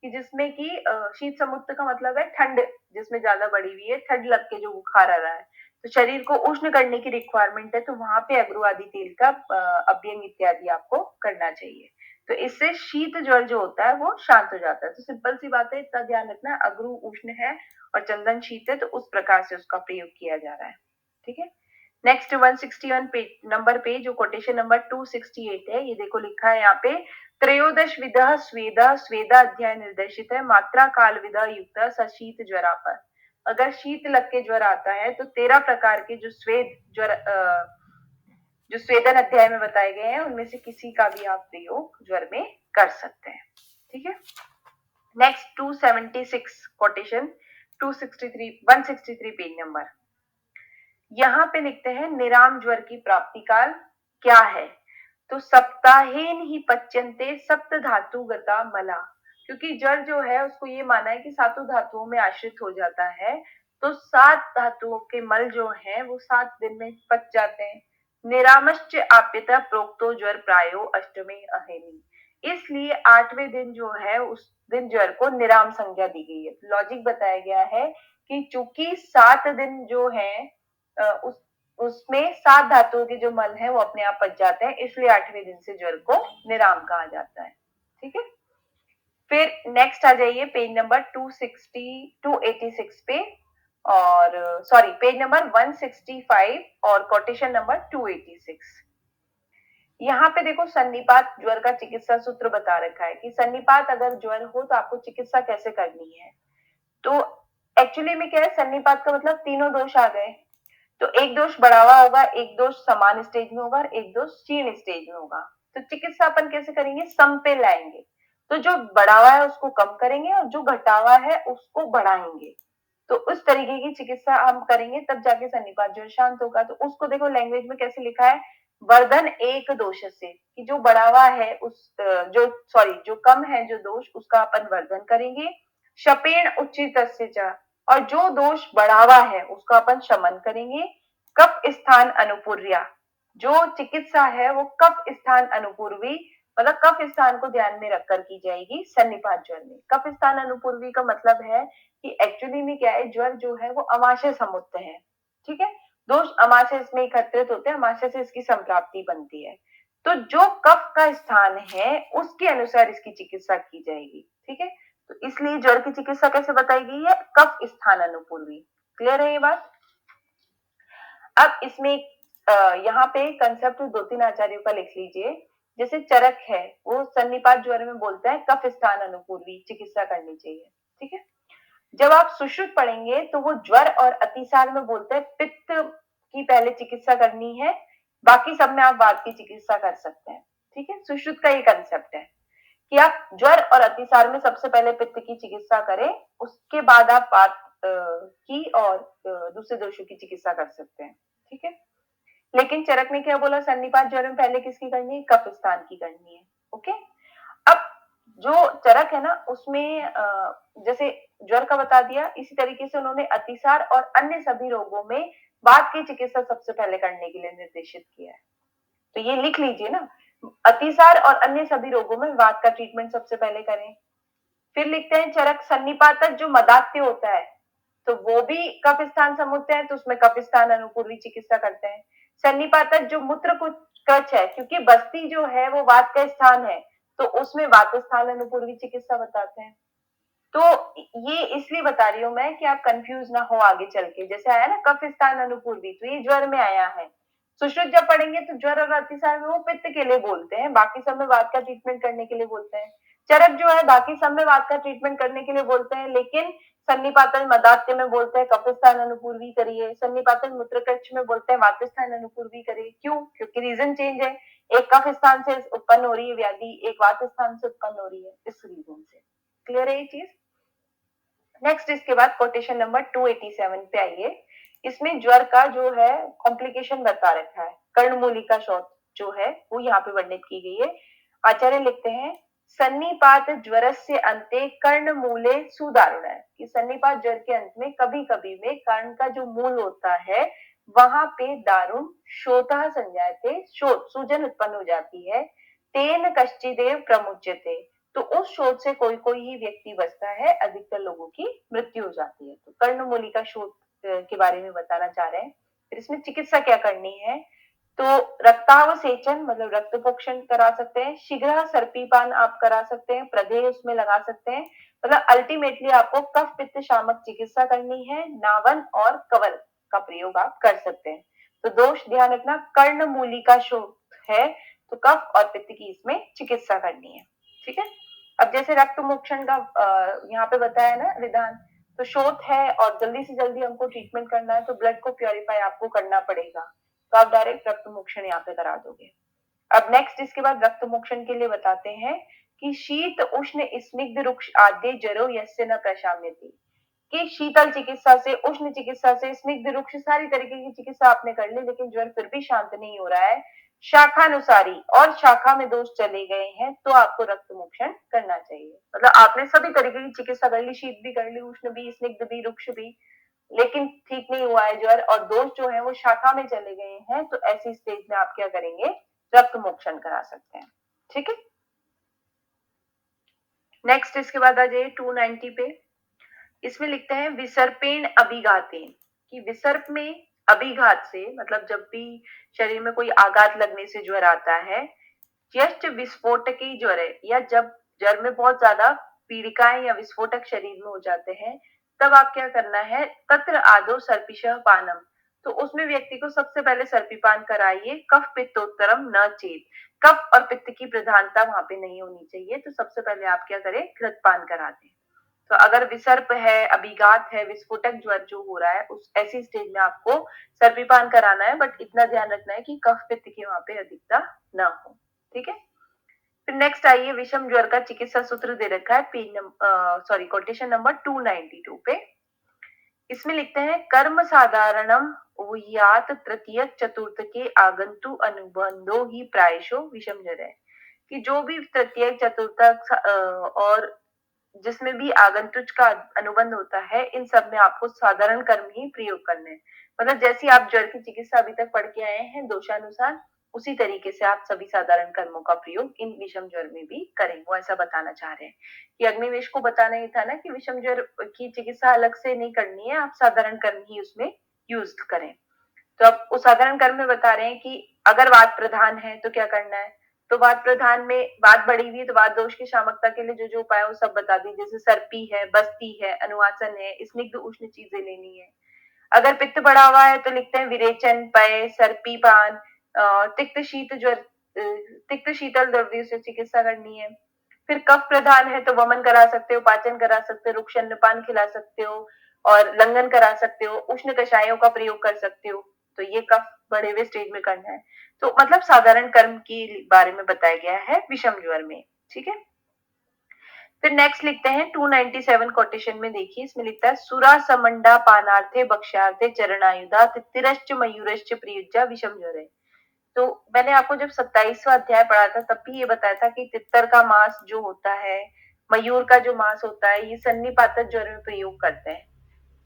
कि जिसमें कि शीत समुद्र का मतलब है ठंड, जिसमें ज्यादा बढ़ी हुई है, ठंड लग के जो बुखार आ रहा है, तो शरीर को उष्ण करने की रिक्वायरमेंट है, तो वहां पे अगरू आदि तेल का अभ्यंग इत्यादि आपको करना चाहिए। तो इससे शीत ज्वर जो होता है वो शांत हो जाता है। तो सिंपल सी बात है, इतना ध्यान रखना, अगरू उष्ण है और चंदन शीत है, तो उस प्रकार से उसका प्रयोग किया जा रहा है, ठीक है। नेक्स्ट 161 पेज नंबर पे जो कोटेशन नंबर 268 है, ये देखो लिखा है यहाँ पे, त्रयोदश विधा स्वेद स्वेदा अध्याय निर्देशित है, मात्रा काल विधा युक्त सशीत ज्वरा पर। अगर शीत लग के ज्वर आता है तो 13 प्रकार के जो स्वेद ज्वर जो स्वेदन अध्याय में बताए गए हैं, उनमें से किसी का भी आप प्रयोग ज्वर में कर सकते हैं, ठीक है। नेक्स्ट 276 कोटेशन 263 163 पेज नंबर, यहाँ पे लिखते हैं निराम ज्वर की प्राप्ति काल क्या है। तो सप्ताहेन ही पच्यन्ते सप्त धातु गता मला, क्योंकि जड़ जो है उसको ये माना है कि सातों धातुओं में आश्रित हो जाता है, तो 7 धातुओं के मल जो है वो 7 दिन में पच जाते हैं। निरामश्च आप्यता प्रोक्तो ज्वर प्रायो अष्टमे अहेमी, इसलिए 8वें दिन जो है उस दिन ज्वर को निराम संज्ञा दी गई है। लॉजिक बताया गया है कि चूंकि 7 दिन जो है उस उसमें 7 धातुओं के जो मल है वो अपने आप पच जाते हैं, इसलिए 8वें दिन से ज्वर को निराम कहा जाता है, ठीक है। फिर नेक्स्ट आ जाइए पेज नंबर 286 पे, और सॉरी पेज नंबर 165 और कोटेशन नंबर 286। यहाँ पे देखो सन्निपात ज्वर का चिकित्सा सूत्र बता रखा है कि सन्निपात अगर ज्वर हो तो आपको चिकित्सा कैसे करनी है। तो एक्चुअली में क्या है, सन्निपात का मतलब तीनों दोष आ गए। तो एक दोष बढ़ा हुआ होगा, एक दोष समान स्टेज में होगा, एक दोष क्षीण स्टेज में होगा। तो चिकित्सा अपन कैसे करेंगे, सम पे लाएंगे। तो जो बढ़ा हुआ है उसको कम करेंगे और जो घटा हुआ है उसको बढ़ाएंगे। तो उस तरीके की चिकित्सा हम करेंगे, तब जाके सन्निपात जो शांत होगा। तो उसको देखो लैंग्वेज में कैसे लिखा है, वर्धन एक दोष से, कि जो बढ़ा हुआ है उस जो सॉरी जो कम है जो दोष, उसका अपन वर्धन करेंगे। शपेण उचित, और जो दोष बढ़ावा है उसका अपन शमन करेंगे। कफ स्थान अनुपूर्या, जो चिकित्सा है वो कफ स्थान अनुपूर्वी, मतलब कफ स्थान को ध्यान में रखकर की जाएगी सन्निपात ज्वर में। कफ स्थान अनुपूर्वी का मतलब है कि एक्चुअली में क्या है, ज्वर जो है वो अमाशय समुक्त है, ठीक है। दोष अमाशय इसमें एकत्रित होते हैं, अमाशय से इसकी संप्राप्ति बनती है। तो जो कफ का स्थान है उसके अनुसार इसकी चिकित्सा की जाएगी, ठीक है। तो इसलिए ज्वर की चिकित्सा कैसे बताई गई है, कफ स्थान अनुपूर्वी। क्लियर है ये बात। अब इसमें यहाँ पे कंसेप्ट 2-3 आचार्यों का लिख लीजिए। जैसे चरक है, वो सन्निपात ज्वर में बोलता है कफ स्थान अनुपूर्वी चिकित्सा करनी चाहिए, ठीक है। जब आप सुश्रुत पढ़ेंगे तो वो ज्वर और अतिसार में बोलते हैं पित्त की पहले चिकित्सा करनी है, बाकी सब में आप वात की चिकित्सा कर सकते हैं। ठीक है, सुश्रुत का ये कंसेप्ट है कि आप ज्वर और अतिसार में सबसे पहले पित्त की चिकित्सा करें, उसके बाद आप वात की और दूसरे दोषों की चिकित्सा कर सकते हैं। ठीक है, लेकिन चरक ने क्या बोला, सन्निपात ज्वर में पहले किसकी करनी है, कफ स्थान की करनी है। ओके, अब जो चरक है ना उसमें जैसे ज्वर का बता दिया, इसी तरीके से उन्होंने अतिसार और अन्य सभी रोगों में वात की चिकित्सा सबसे पहले करने के लिए निर्देशित किया है। तो ये लिख लीजिए ना, अतिसार और अन्य सभी रोगों में वात का ट्रीटमेंट सबसे पहले करें। फिर लिखते हैं चरक सन्निपातक जो मदात्य होता है तो वो भी कफ स्थान समुच्चय है, तो उसमें कफ स्थान अनुपूर्वी चिकित्सा करते हैं। सन्निपातक जो मूत्र कच है, क्योंकि बस्ती जो है वो वात का स्थान है, तो उसमें वात स्थान अनुपूर्वी चिकित्सा बताते हैं। तो ये इसलिए बता रही हूँ मैं कि आप कंफ्यूज ना हो आगे चल के, जैसे आया ना कफ स्थान अनुपूर्वी, तो ये ज्वर में आया है। सुश्रुत जब पढ़ेंगे तो ज्वर और अतिसार में वो पित्त के लिए बोलते हैं, बाकी सब में वात का ट्रीटमेंट करने के लिए बोलते हैं। चरक जो है बाकी सब में वात का ट्रीटमेंट करने के लिए बोलते हैं, लेकिन सन्निपातन मदात्य में बोलते हैं कफ स्थान अनुपूर्वी करिए, सन्निपातन मूत्रकच्छ में बोलते हैं वात स्थान अनुपूर्वी करिए। क्यों? क्योंकि रीजन चेंज है, एक कफ स्थान से उत्पन्न हो रही है व्याधि, एक वात स्थान से उत्पन्न हो रही है, इस रीजन से। क्लियर है ये चीज? नेक्स्ट इसके बाद कोटेशन नंबर 287 पे आइए। इसमें ज्वर का जो है कॉम्प्लिकेशन बता रखा है, कर्णमूलिका शॉट जो है वो यहाँ पे वर्णित की गई है। आचार्य लिखते हैं सन्निपात ज्वरस्य अंते कर्णमूले सुदारुण है कि सन्निपात ज्वर के अंत में कभी कभी में कर्ण का जो मूल होता है वहां पे दारुण शोथः संजायते, शोथ सूजन उत्पन्न हो जाती है, तेन कश्चिदेव प्रमुच्यते, तो उस शोध से कोई कोई ही व्यक्ति बचता है, अधिकतर लोगों की मृत्यु हो जाती है। तो कर्णमूली का शोध के बारे में बताना चाह रहे हैं। फिर इसमें चिकित्सा क्या करनी है, तो रक्तावसेचन मतलब रक्तपोक्षण करा सकते हैं, शीघ्र सर्पीपान आप करा सकते हैं, प्रदेह उसमें लगा सकते हैं, मतलब अल्टीमेटली आपको कफ पित्त शामक चिकित्सा करनी है, नावन और कवल का प्रयोग आप कर सकते हैं। तो दोष ध्यान रखना, कर्णमूली का शोध है तो कफ और पित्त की इसमें चिकित्सा करनी है। ठीक है, अब जैसे रक्त मोक्षण का यहाँ पे बताया ना विधान, तो शोथ है और जल्दी से जल्दी हमको ट्रीटमेंट करना है तो ब्लड को प्योरीफाई आपको करना पड़ेगा, तो आप डायरेक्ट रक्त मोक्षण यहाँ पे करा दोगे। अब नेक्स्ट इसके बाद रक्त मोक्षण के लिए बताते हैं कि शीत उष्ण स्निग्ध रुक्ष आद्य जरो यस्य न प्रशाम्यति, कि शीतल चिकित्सा से, उष्ण चिकित्सा से, स्निग्ध रुक्ष सारी तरीके की चिकित्सा आपने कर ली लेकिन ज्वर फिर भी शांत नहीं हो रहा है, शाखानुसारी और शाखा में दोष चले गए हैं, तो आपको रक्त मोक्षण करना चाहिए। मतलब आपने सभी तरीके की चिकित्सा कर ली, शीत भी कर ली, उष्ण भी, स्निग्ध भी, रुक्ष भी, लेकिन ठीक नहीं हुआ है ज्वर और दोष जो है वो शाखा में चले गए हैं, तो ऐसी स्टेज में आप क्या करेंगे, रक्त मोक्षण करा सकते हैं। ठीक है, नेक्स्ट इसके बाद आ जाइए 290 पे। इसमें लिखते हैं विसर्पेण अभिघातेन, कि विसर्प में अभिघात से मतलब जब भी शरीर में कोई आघात लगने से ज्वर आता है, जस्ट विस्फोटकी ज्वर है या जब ज्वर में बहुत ज्यादा पीड़िकाएं या विस्फोटक शरीर में हो जाते हैं, तब आप क्या करना है, तत्र आदो सर्पिशः पानम, तो उसमें व्यक्ति को सबसे पहले सर्पीपान कराइए, कफ पित्तोत्तरम न चेत, कफ और पित्त की प्रधानता वहां पे नहीं होनी चाहिए, तो सबसे पहले आप क्या करें, घृतपान करा दें। तो अगर विसर्प है, अभिघात है, विस्फोटक ज्वर जो हो रहा है, उस ऐसी स्टेज में आपको सर्पीपान कराना है, बट इतना ध्यान रखना है कि कफ पित्त की वहां पे अधिकता ना हो। ठीक है, फिर नेक्स्ट आइए, विषम ज्वर का चिकित्सा सूत्र दे रखा है कोटेशन नंबर 292 पे। इसमें लिखते हैं कर्म साधारणम उह्यात तृतीय चतुर्थ के आगंतु अनुबंधो ही प्रायशो विषम ज्वर है, कि जो भी तृतीय चतुर्थ और जिसमें भी आगंतुक का अनुबंध होता है, इन सब में आपको साधारण कर्म ही प्रयोग करने हैं। मतलब जैसी आप ज्वर की चिकित्सा अभी तक पढ़ के आए हैं दोषानुसार, उसी तरीके से आप सभी साधारण कर्मों का प्रयोग इन विषम ज्वर में भी करें, वो ऐसा बताना चाह रहे हैं। कि अग्निवेश को बताना ही था ना कि विषम ज्वर की चिकित्सा अलग से नहीं करनी है, आप साधारण कर्म ही उसमें यूज करें। तो अब उस साधारण कर्म में बता रहे हैं कि अगर वात प्रधान है तो क्या करना है, तो वात प्रधान में वात बढ़ी हुई है तो वात दोष की शामकता के लिए जो जो उपाय है वो सब बता दी, जैसे सर्पी है, बस्ती है, अनुवासन है, स्निग्ध उष्ण चीजें लेनी है। अगर पित्त बढ़ा हुआ है तो लिखते हैं विरेचन, पय, सर्पी पान, तिक्त शीत ज्वर, तिक्त शीतल द्रव्यों से चिकित्सा करनी है। फिर कफ प्रधान है तो वमन करा सकते हो, पाचन करा सकते हो, रुक्ष अन्नपान खिला सकते हो और लंघन करा सकते हो, उष्ण कषायों का प्रयोग कर सकते हो। तो ये कफ बढ़े हुए स्टेज में करना है। तो मतलब साधारण कर्म के बारे में बताया गया है विषम ज्वर में। ठीक है, फिर नेक्स्ट लिखते हैं 297 कोटेशन में। देखिए इसमें लिखता है सुरा समंडा पानार्थे भक्ष्यार्थे चरणायुधा तितिरश्च मयूरश्च प्रियुज्जा विषम ज्वरे। तो मैंने आपको जब 27वां अध्याय पढ़ा था तब भी ये बताया था कि तितर का मांस जो होता है, मयूर का जो मांस होता है, ये सन्निपातक ज्वर में प्रयोग करते हैं।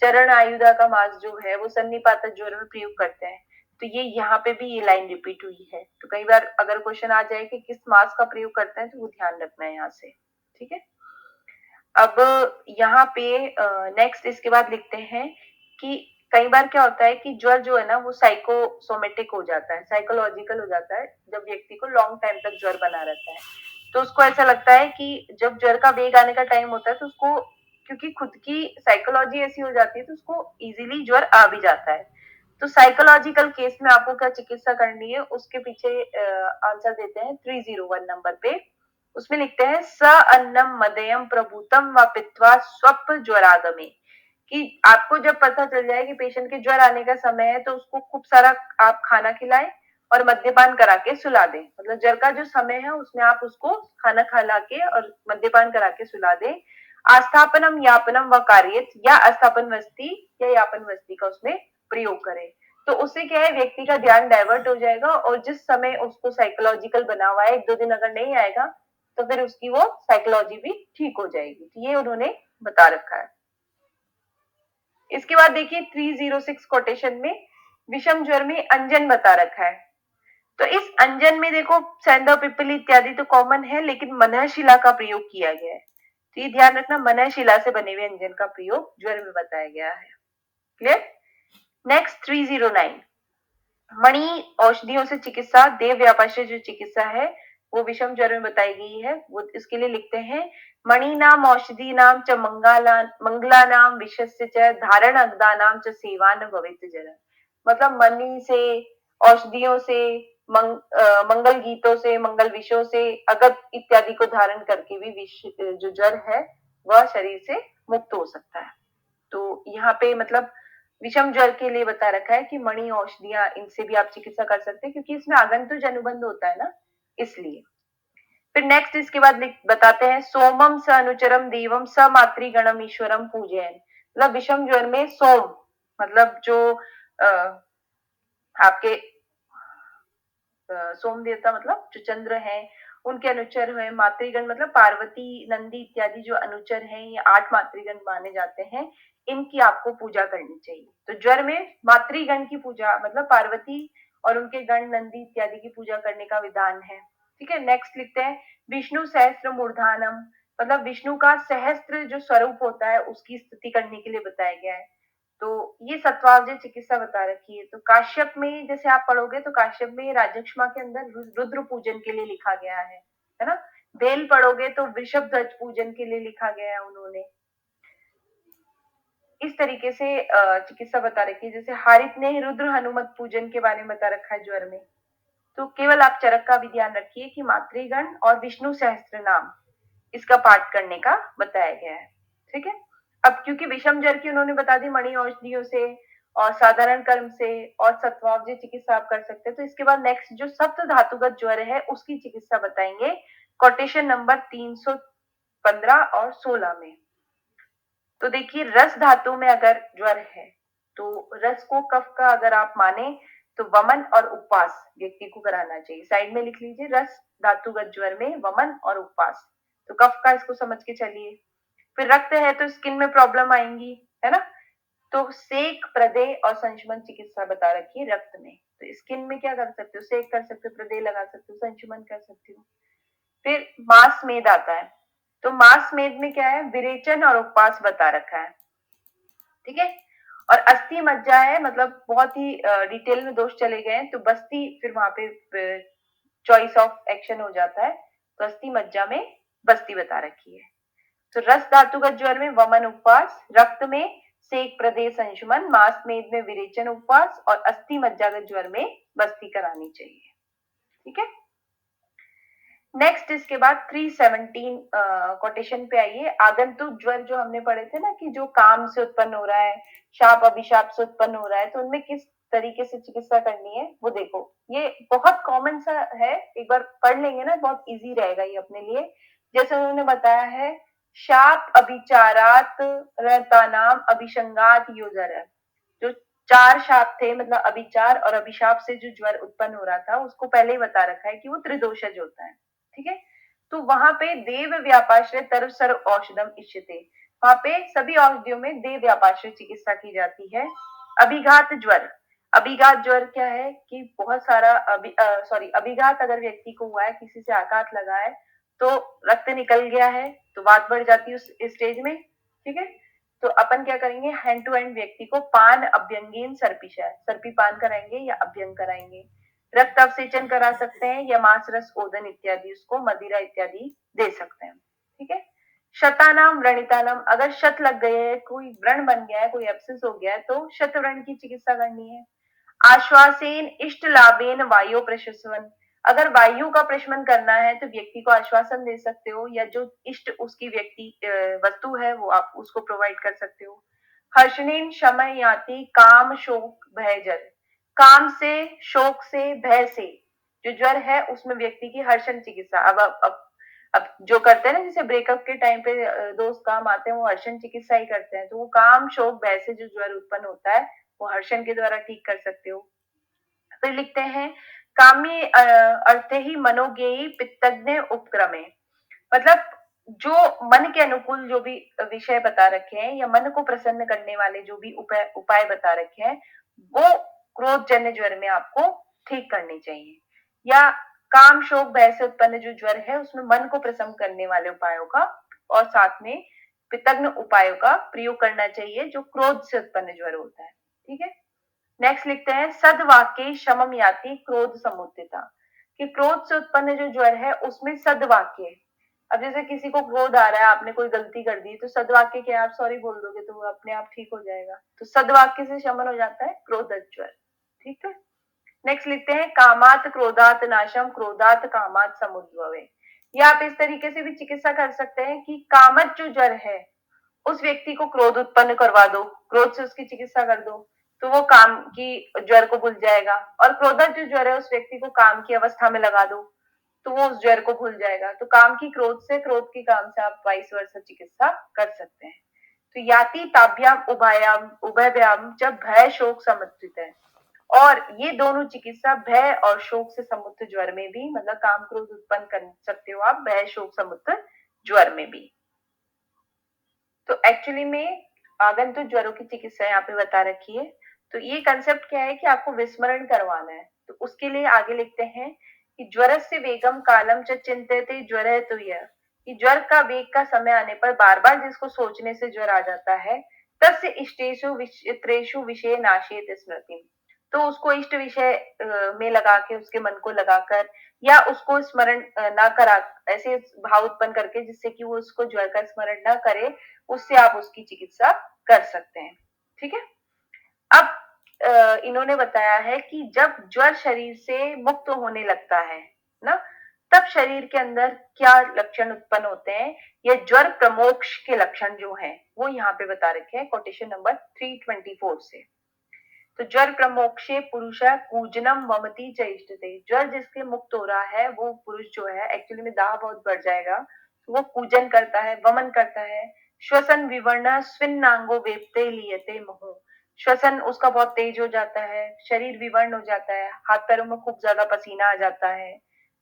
चरण आयुधा का मांस जो है वो सन्निपातक ज्वर में प्रयोग करते हैं। तो ये यहाँ पे भी ये लाइन रिपीट हुई है। तो कई बार अगर क्वेश्चन आ जाए कि किस मांस का प्रयोग करते हैं तो वो ध्यान रखना है यहाँ से। ठीक है, अब यहाँ पे नेक्स्ट इसके बाद लिखते हैं कि कई बार क्या होता है कि ज्वर जो है ना वो साइकोसोमेटिक हो जाता है, साइकोलॉजिकल हो जाता है। जब व्यक्ति को लॉन्ग टाइम तक ज्वर बना रहता है तो उसको ऐसा लगता है कि जब ज्वर का वेग आने का टाइम होता है तो उसको, क्योंकि खुद की साइकोलॉजी ऐसी हो जाती है तो उसको इजीली ज्वर आ भी जाता है। तो साइकोलॉजिकल केस में आपको क्या चिकित्सा करनी है उसके पीछे आंसर देते हैं 301 नंबर पे। उसमें लिखते हैं स अन्नम मदयम प्रभुतम व पित्वा स्वप ज्वरागमे। कि आपको जब पता चल जाए कि पेशेंट के ज्वर आने का समय है तो उसको खूब सारा आप खाना खिलाएं और मद्यपान करा के सुला दें। मतलब ज्वर का जो समय है उसमें आप उसको खाना खिला के और मद्यपान करा के सुला दें। आस्थापनम यापनम व कार्यत, या अस्थापन वस्ती या यापन वस्ती का उसमें प्रयोग करें। तो उससे क्या है, व्यक्ति का ध्यान डाइवर्ट हो जाएगा और जिस समय उसको साइकोलॉजिकल बना हुआ है, 1-2 दिन अगर नहीं आएगा तो फिर उसकी वो साइकोलॉजी भी ठीक हो जाएगी। तो ये उन्होंने बता रखा है। इसके बाद देखिए 306 कोटेशन में विषम ज्वर में अंजन बता रखा है। तो इस अंजन में देखो सेंधव पिप्पली इत्यादि तो कॉमन है, लेकिन मनःशिला का प्रयोग किया गया है। तो ये ध्यान रखना, मनःशिला से बने हुए अंजन का प्रयोग ज्वर में बताया गया है। क्लियर। नेक्स्ट 309 मणि औषधियों से चिकित्सा, देव व्यापार से जो चिकित्सा है वो विषम ज्वर में बताई गई है। वो इसके लिए लिखते हैं मणि नाम औषधि नाम च मंगला नाम विषस्य च धारण अग्दा नाम च सेवा न भवित जर। मतलब मणि से, औषधियों से, मंगल गीतों से, मंगल विषयों से, अगत इत्यादि को धारण करके भी विष जो ज्वर है वह शरीर से मुक्त हो सकता है। तो यहाँ पे मतलब विषम ज्वर के लिए बता रखा है कि मणि औषधियां, इनसे भी आप चिकित्सा कर सकते हैं क्योंकि इसमें आगंतुज अनुबंध होता है ना, इसलिए। फिर नेक्स्ट इसके बाद बताते हैं सोमम स अनुचरम देवम स मातृगणम ईश्वरम पूजयन। मतलब विषम ज्वर में सोम मतलब जो आपके सोम देवता मतलब जो चंद्र है उनके अनुचर है, मातृगण मतलब पार्वती नंदी इत्यादि जो अनुचर हैं, ये 8 मातृगण माने जाते हैं, इनकी आपको पूजा करनी चाहिए। तो ज्वर में मातृगण की पूजा मतलब पार्वती और उनके गण नंदी इत्यादि की पूजा करने का विधान है। ठीक है, नेक्स्ट लिखते हैं विष्णु सहस्त्र मूर्धानम। मतलब विष्णु का सहस्त्र जो स्वरूप होता है उसकी स्तुति करने के लिए बताया गया है। तो ये सत्वावजय चिकित्सा बता रखी है। तो काश्यप में जैसे आप पढ़ोगे तो काश्यप में राजक्षमा के अंदर रुद्र पूजन के लिए लिखा गया है ना। बेल पढ़ोगे तो वृषभ ध्वज पूजन के लिए लिखा गया है उन्होंने। इस तरीके से चिकित्सा बता रखी है। जैसे हारित ने रुद्र हनुमत पूजन के बारे में बता रखा है ज्वर में। तो केवल आप चरक का भी ध्यान रखिए कि मातृगण और विष्णु सहस्त्र नाम इसका पाठ करने का बताया गया है। ठीक है, अब क्योंकि विषम ज्वर की उन्होंने बता दी मणि औषधियों से और साधारण कर्म से और सत्वावजय चिकित्सा आप कर सकते हैं। तो इसके बाद नेक्स्ट जो सप्त धातुगत ज्वर है उसकी चिकित्सा बताएंगे कोटेशन नंबर 315 और 16 में। तो देखिए रस धातु में अगर ज्वर है तो रस को कफ का अगर आप माने तो वमन और उपवास व्यक्ति को कराना चाहिए। साइड में लिख लीजिए रस धातुगत ज्वर में वमन और उपवास। तो कफ का इसको समझ के चलिए। फिर रक्त है तो स्किन में प्रॉब्लम आएंगी, है ना। तो सेक, प्रदेय और संशमन चिकित्सा बता रखी है रक्त में। तो स्किन में क्या कर सकते हो, सेक कर सकते हो, प्रदेय लगा सकते हो, संशमन कर सकते हो। फिर मांस मेद आता है। तो मांस मेद में क्या है, विरेचन और उपवास बता रखा है। ठीक है, और अस्थि मज्जा है, मतलब बहुत ही डिटेल में दोष चले गए हैं तो बस्ती फिर वहां पे चॉइस ऑफ एक्शन हो जाता है। तो अस्थि मज्जा में बस्ती बता रखी है। तो रस धातुगत ज्वर में वमन उपवास, रक्त में सेक, प्रदेय, संशमन, मांस मेद में विरेचन उपवास और अस्थि मज्जागत ज्वर में बस्ती करानी चाहिए। ठीक है, नेक्स्ट इसके बाद 317 कोटेशन पे आइए। आगंतुक ज्वर जो हमने पढ़े थे ना कि जो काम से उत्पन्न हो रहा है, शाप अभिशाप से उत्पन्न हो रहा है, तो उनमें किस तरीके से चिकित्सा करनी है वो देखो। ये बहुत कॉमन सा है, एक बार पढ़ लेंगे ना बहुत इजी रहेगा ये अपने लिए। जैसे उन्होंने बताया है, शाप अभिचारात रतानाम अभिशंगात योजर। जो चार शाप थे, मतलब अभिचार और अभिशाप से जो ज्वर उत्पन्न हो रहा था, उसको पहले ही बता रखा है कि वो त्रिदोषज होता है। ठीक है, तो वहां पे देव व्यापाश्रय तरव सर्व औषधम इष्यते, वहां पे सभी औषधियों में देव व्यापाश्रय चिकित्सा की जाती है। अभिघात ज्वर, अभिघात ज्वर क्या है कि बहुत सारा अभिघात अगर व्यक्ति को हुआ है, किसी से आघात लगा है, तो रक्त निकल गया है, तो बात बढ़ जाती है उस स्टेज में। ठीक है, तो अपन क्या करेंगे, हैंड टू हैंड व्यक्ति को पान अभ्यंगीन सर्पिशा, सर्पी पान कराएंगे या अभ्यंग कराएंगे। रक्त अवसेचन करा सकते हैं या मांस रस ओदन इत्यादि, उसको मदिरा इत्यादि दे सकते हैं। ठीक है, शतानाम व्रणितानाम, अगर शत लग गए है, कोई व्रण बन गया है, कोई एब्सेस हो गया है, तो शत व्रण की चिकित्सा करनी है। आश्वासेन इष्ट लाभेन वायु प्रशमन, अगर वायु का प्रशमन करना है तो व्यक्ति को आश्वासन दे सकते हो, या जो इष्ट उसकी व्यक्ति वस्तु है वो आप उसको प्रोवाइड कर सकते हो। हर्षणेन शमय याति काम शोक भयजर, काम से, शोक से, भय से जो ज्वर है उसमें व्यक्ति की हर्षण चिकित्सा। अब जो करते हैं ना, जैसे ब्रेकअप के टाइम पे दोस्त काम आते हैं, वो हर्षण चिकित्सा ही करते हैं, तो वो काम शोक भय से जो ज्वर उत्पन्न होता है वो हर्षण के द्वारा ठीक कर सकते हो। फिर लिखते हैं, कामी अर्थे ही मनोज्ञेयी पित्तज्ञ उपक्रमे, मतलब जो मन के अनुकूल जो भी विषय बता रखे हैं या मन को प्रसन्न करने वाले जो भी उपाय बता रखे हैं, वो क्रोध जन्य ज्वर में आपको ठीक करनी चाहिए। या काम शोक भय से उत्पन्न जो ज्वर है उसमें मन को प्रसन्न करने वाले उपायों का और साथ में पितग्न उपायों का प्रयोग करना चाहिए जो क्रोध से उत्पन्न ज्वर होता है। ठीक है, नेक्स्ट लिखते हैं, सदवाक्य शमम याति क्रोध समुत्थिता, कि क्रोध से उत्पन्न जो ज्वर है उसमें सदवाक्य। अब जैसे किसी को क्रोध आ रहा है, आपने कोई गलती कर दी, तो सदवाक्य क्या, आप सॉरी बोल दोगे तो वो अपने आप ठीक हो जाएगा, तो सदवाक्य से शमन हो जाता है क्रोध ज्वर। ठीक है, नेक्स्ट लिखते हैं, कामात क्रोधात नाशम क्रोधात कामात समुद्भवे, या आप इस तरीके से भी चिकित्सा कर सकते हैं कि कामत जो ज्वर है उस व्यक्ति को क्रोध उत्पन्न करवा दो, क्रोध से उसकी चिकित्सा कर दो, तो वो काम की ज्वर को भूल जाएगा। और क्रोधक जो ज्वर है उस व्यक्ति को काम की अवस्था में लगा दो, तो वो उस ज्वर को भूल जाएगा। तो काम की क्रोध से, क्रोध की काम से आप वाइस वर्सा चिकित्सा कर सकते हैं। तो याति ताभ्याम उभयाम उभयव्याम जब भय शोक समुत्थित है, और ये दोनों चिकित्सा भय और शोक से समुत्थ ज्वर में भी, मतलब काम क्रोध उत्पन्न कर सकते हो आप भय शोक समुत्थ ज्वर में भी। तो एक्चुअली में आगंतुक ज्वरों की चिकित्सा यहाँ पे बता रखी है। तो ये कंसेप्ट क्या है कि आपको विस्मरण करवाना है, तो उसके लिए आगे लिखते हैं कि ज्वरस्य वेगम कालम च चिंत्यते ज्वर तो यह, कि ज्वर का वेग का समय आने पर बार बार जिसको सोचने से ज्वर आ जाता है, तस्य इष्टेषु विचित्रेषु विषय नाशेत स्मृति, तो उसको इष्ट विषय में लगा के, उसके मन को लगाकर, या उसको स्मरण ना करा, ऐसे भाव उत्पन्न करके जिससे कि वो उसको ज्वर का स्मरण ना करे, उससे आप उसकी चिकित्सा कर सकते हैं। ठीक है, अब इन्होंने बताया है कि जब ज्वर शरीर से मुक्त होने लगता है ना, तब शरीर के अंदर क्या लक्षण उत्पन्न होते हैं, ये ज्वर प्रमोक्ष के लक्षण जो हैं वो यहाँ पे बता रखे हैं कोटेशन नंबर 324 से। तो ज्वर प्रमोक्षे पुरुष कूजनम वमती चेष्टते, ज्वर जिसके मुक्त हो रहा है वो पुरुष जो है, एक्चुअली में दाह बहुत बढ़ जाएगा, तो वो कूजन करता है, वमन करता है। श्वसन विवर्ण स्विन्नांगो वेपते लियते मुहु, श्वसन उसका बहुत तेज हो जाता है, शरीर विवर्ण हो जाता है, हाथ पैरों में खूब ज्यादा पसीना आ जाता है।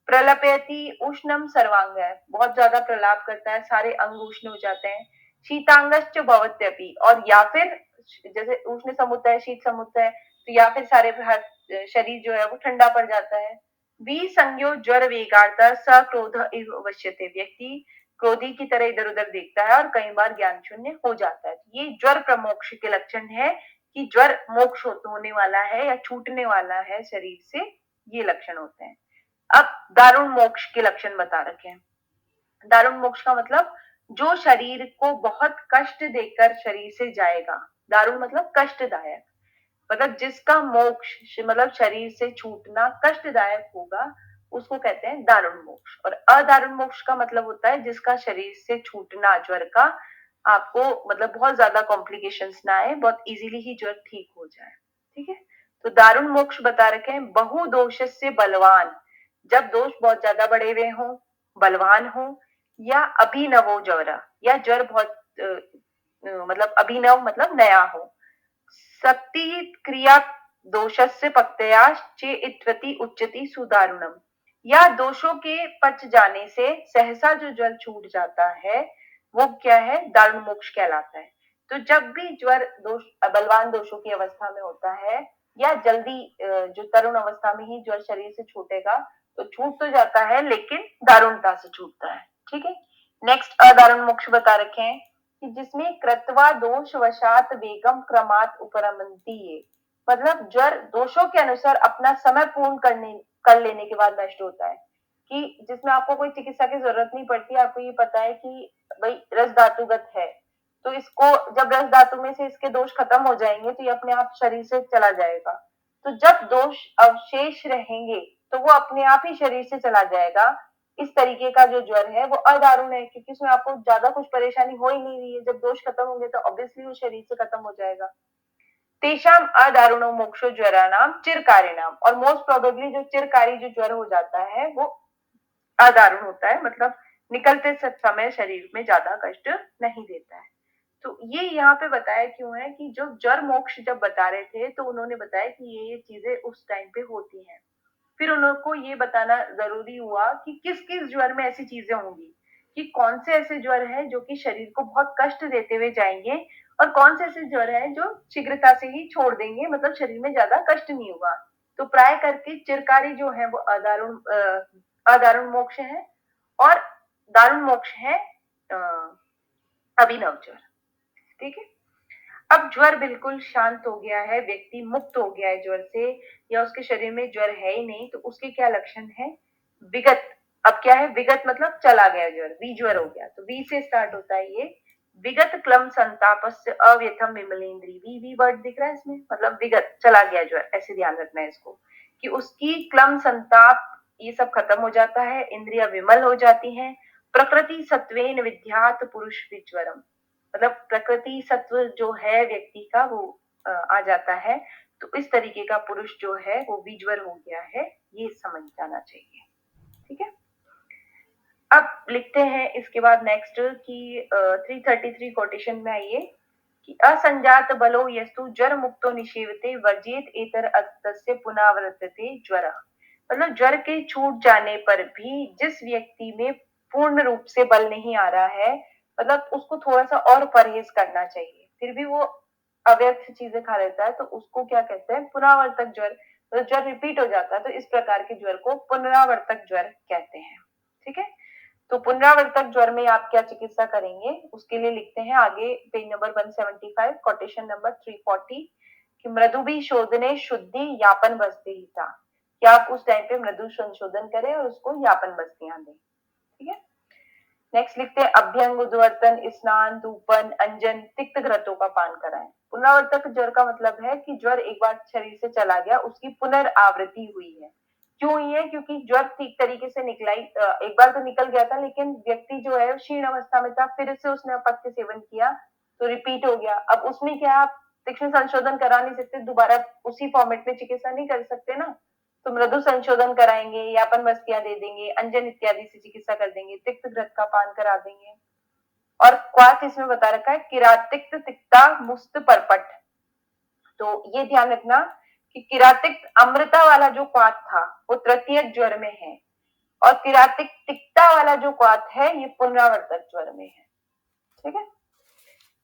प्रलपयति उष्णम सर्वांग, बहुत ज्यादा प्रलाप करता है, सारे अंग उष्ण हो जाते हैं। शीतांगश्च भवत्यपि, और या फिर जैसे उष्ण समुद्र है, शीत समुद्र है, तो या फिर सारे शरीर जो है वो ठंडा पड़ जाता है। विसंज्ञो ज्वर वेगार्थ स क्रोध इव वश्यते, व्यक्ति क्रोधी की तरह इधर उधर देखता है और कई बार ज्ञान शून्य हो जाता है। ये ज्वर प्रमोक्ष के लक्षण है कि ज्वर मोक्ष होने वाला है या छूटने वाला है शरीर से, ये लक्षण होते हैं। अब दारुण मोक्ष के लक्षण बता रखे हैं। दारुण मोक्ष का मतलब जो शरीर को बहुत कष्ट देकर शरीर से जाएगा, दारुण मतलब कष्टदायक, मतलब जिसका मोक्ष मतलब शरीर से छूटना कष्टदायक होगा, उसको कहते हैं दारुण मोक्ष। और अदारुण मोक्ष का मतलब होता है जिसका शरीर से छूटना ज्वर का आपको मतलब बहुत ज्यादा कॉम्प्लिकेशंस ना आए, बहुत इजीली ही ज्वर ठीक हो जाए। ठीक है, तो दारुण मोक्ष बता रखे हैं। बहुदोष से बलवान, जब दोष बहुत ज्यादा बढ़े हुए हों, बलवान हो, या अभिनवो ज्वर, या ज्वर बहुत मतलब अभिनव मतलब नया हो। शक्ति क्रिया दोषस्य पक्तया चेइत्वति उच्यति सुदारुणम, या दोषों के पच जाने से सहसा जो ज्वर छूट जाता है वो क्या है, दारुण मोक्ष कहलाता है। तो जब भी ज्वर दोष बलवान दोषों की अवस्था में होता है, या जल्दी जो तरुण अवस्था में ही ज्वर शरीर से छूटेगा, तो छूट तो जाता है लेकिन दारुणता से छूटता है। ठीक है, नेक्स्ट अदारुण मोक्ष बता रखे हैं कि जिसमें कृत्वा दोष वशात वेगम क्रमात उपरमंती है, मतलब ज्वर दोषों के अनुसार अपना समय पूर्ण कर लेने के बाद नष्ट होता है, कि जिसमें आपको कोई चिकित्सा की जरूरत नहीं पड़ती। आपको ये पता है कि भाई रस धातुगत है, तो इसको जब रस धातु में से इसके दोष खत्म हो जाएंगे तो ये अपने आप शरीर से चला जाएगा। तो जब दोष अवशेष रहेंगे तो वो अपने आप ही शरीर से चला जाएगा। इस तरीके का जो ज्वर है वो अदारुण है, क्योंकि उसमें आपको ज्यादा कुछ परेशानी हो ही नहीं रही है। जब दोष खत्म होंगे तो ऑब्वियसली वो शरीर से खत्म हो जाएगा। तेषाम अदारुणो मोक्षो ज्वरानाम चिरकारिणाम, और मोस्ट प्रोबेबली जो चिरकारी जो ज्वर हो जाता है वो अदारुण होता है, मतलब निकलते समय शरीर में ज्यादा कष्ट नहीं देता है। तो ये यहाँ पे बताया क्यों है कि जो ज्वर मोक्ष जब बता रहे थे तो उन्होंने बताया कि ये चीजें उस टाइम पे होती हैं। फिर उनको ये बताना जरूरी हुआ कि किस किस ज्वर में ऐसी चीजें होंगी, कि कौन से ऐसे ज्वर है जो कि शरीर को बहुत कष्ट देते हुए जाएंगे, और कौन से ऐसे ज्वर है जो शीघ्रता से ही छोड़ देंगे, मतलब शरीर में ज्यादा कष्ट नहीं होगा। तो प्राय करके चिरकारी जो है वो अदारुण मोक्ष है, और दारुण मोक्ष है अभिनव ज्वर। ठीक है, अब ज्वर बिल्कुल शांत हो गया है, व्यक्ति मुक्त हो गया है ज्वर से, या उसके शरीर में ज्वर है ही नहीं, तो उसके क्या लक्षण है, विगत। अब क्या है, विगत मतलब चला गया ज्वर, वी ज्वर हो गया, तो वी से स्टार्ट होता है ये। विगत क्लम संतापस्य अव्यथम विमलेंद्री, वी वर्ड दिख रहा है इसमें, मतलब विगत चला गया ज्वर, ऐसे ध्यान रखना है इसको, कि उसकी क्लम संताप ये सब खत्म हो जाता है, इंद्रिया विमल हो जाती हैं। प्रकृति सत्वेन विद्यात पुरुष विज्वरम, मतलब प्रकृति सत्व जो है व्यक्ति का वो आ जाता है। तो इस तरीके का पुरुष जो है वो विज्वर हो गया है, ये समझ जाना चाहिए। ठीक है, अब लिखते हैं इसके बाद नेक्स्ट कि 333 कोटेशन में आइए कि असंजात बलो यस्तु ज्वर मुक्तो निषेवते वर्जित एतर अतस्य पुनरावर्तते ज्वर, मतलब ज्वर के छूट जाने पर भी जिस व्यक्ति में पूर्ण रूप से बल नहीं आ रहा है, मतलब उसको थोड़ा सा और परहेज करना चाहिए, फिर भी वो अव्यर्थ चीजें खा लेता है, तो उसको क्या कहते हैं, पुनरावर्तक ज्वर, मतलब ज्वर रिपीट हो जाता है, तो इस प्रकार के ज्वर को पुनरावर्तक ज्वर कहते हैं। ठीक है, तो पुनरावर्तक ज्वर में आप क्या चिकित्सा करेंगे, उसके लिए लिखते हैं आगे पेज नंबर 175 कोटेशन नंबर 340 कि मृदु भी शोधने शुद्धि यापन बस्ती था, कि आप उस टाइम पे मृदु संशोधन करें और उसको यापन बस्तियां दें। ठीक है, नेक्स्ट लिखते हैं अभ्यंग उद्वर्तन स्नान धूपन अंजन तिक्त घृतों का पान कराएं। पुनरावर्तक ज्वर का मतलब है कि ज्वर एक बार शरीर से चला गया, उसकी पुनरावृत्ति हुई है। क्यों हुई है, क्योंकि ज्वर ठीक तरीके से निकला ही एक बार तो निकल गया था, लेकिन व्यक्ति जो है क्षीण अवस्था में था, फिर से उसने अपत्य सेवन किया तो रिपीट हो गया। अब उसमें क्या आप तीक्ष्ण संशोधन करा नहीं सकते, दोबारा उसी फॉर्मेट में चिकित्सा नहीं कर सकते ना, तो मृदु संशोधन कराएंगे, यापन बस्तियां दे देंगे, अंजन इत्यादि से चिकित्सा कर देंगे, तिक्त घृत का पान करा देंगे। और क्वाथ इसमें बता रखा है किरातिक्त तिक्ता मुस्त परपट, तो ये ध्यान रखना कि किरातिक्त अमृता वाला जो क्वाथ था वो तृतीय ज्वर में है, और किरातिक तिक्ता वाला जो क्वाथ है ये पुनरावर्तक ज्वर में है। ठीक है,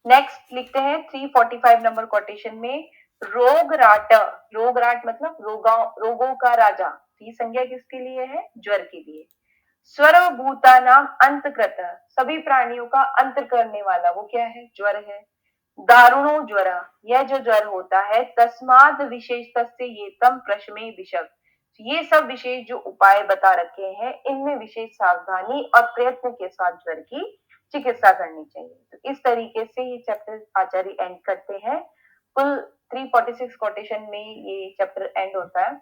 नेक्स्ट लिखते हैं 345 नंबर कोटेशन में रोग राट, रोग राट मतलब रोगों का राजा, ये संज्ञा किसके लिए है, ज्वर के लिए। सर्वभूता नाम अंतकृत, सभी प्राणियों का अंत करने वाला वो क्या है, ज्वर है। दारुणो ज्वर, यह जो ज्वर होता है तस्माद विशेष ये तम प्रश्मे विषक, ये सब विशेष जो उपाय बता रखे हैं इनमें विशेष सावधानी और प्रयत्न के साथ ज्वर की चिकित्सा करनी चाहिए। तो इस तरीके से ये चैप्टर आचार्य एंड करते हैं। कुल 346 कोटेशन में ये चैप्टर एंड होता है।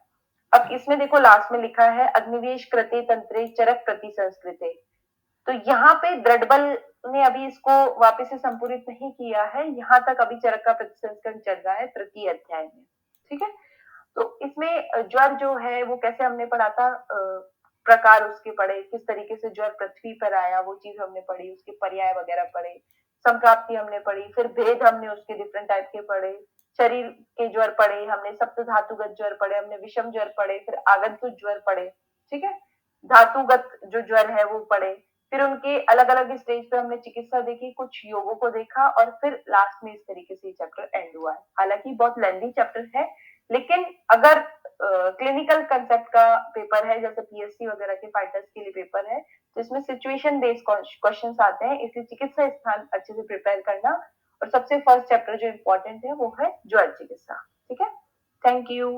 अब इसमें देखो लास्ट में लिखा है अग्निवेश कृते तंत्रे चरक प्रति संस्कृते, तो यहाँ पे द्रडबल ने अभी इसको वापस से संपूरित नहीं किया है, यहाँ तक अभी चरक का प्रतिसंस्करण चल रहा है तृतीय अध्याय में। ठीक है, तो इसमें ज्वर जो है वो कैसे हमने पढ़ा था, प्रकार उसके पढ़े, किस तरीके से ज्वर पृथ्वी पर आया वो चीज हमने पढ़ी, उसके पर्याय वगैरह पढ़े, संप्राप्ति हमने पढ़ी, फिर भेद हमने उसके डिफरेंट टाइप के पढ़े, शरीर के ज्वर पढ़े हमने, सप्त धातुगत ज्वर पढ़े हमने, विषम ज्वर पढ़े, फिर आगंतुक ज्वर पढ़े। ठीक है, धातुगत जो ज्वर है वो पढ़े, फिर उनके अलग अलग स्टेज पे हमने चिकित्सा देखी, कुछ योगों को देखा, और फिर लास्ट में इस तरीके से चैप्टर एंड हुआ है। हालांकि बहुत लेंथी चैप्टर है, लेकिन अगर क्लिनिकल कंसेप्ट का पेपर है, जैसे पीएससी वगैरह के फाइटर्स के लिए पेपर है, तो इसमें सिचुएशन बेस्ड क्वेश्चंस आते हैं, इसलिए चिकित्सा स्थान अच्छे से प्रिपेयर करना। और सबसे फर्स्ट चैप्टर जो इम्पोर्टेंट है वो है ज्वर चिकित्सा। ठीक है, थैंक यू।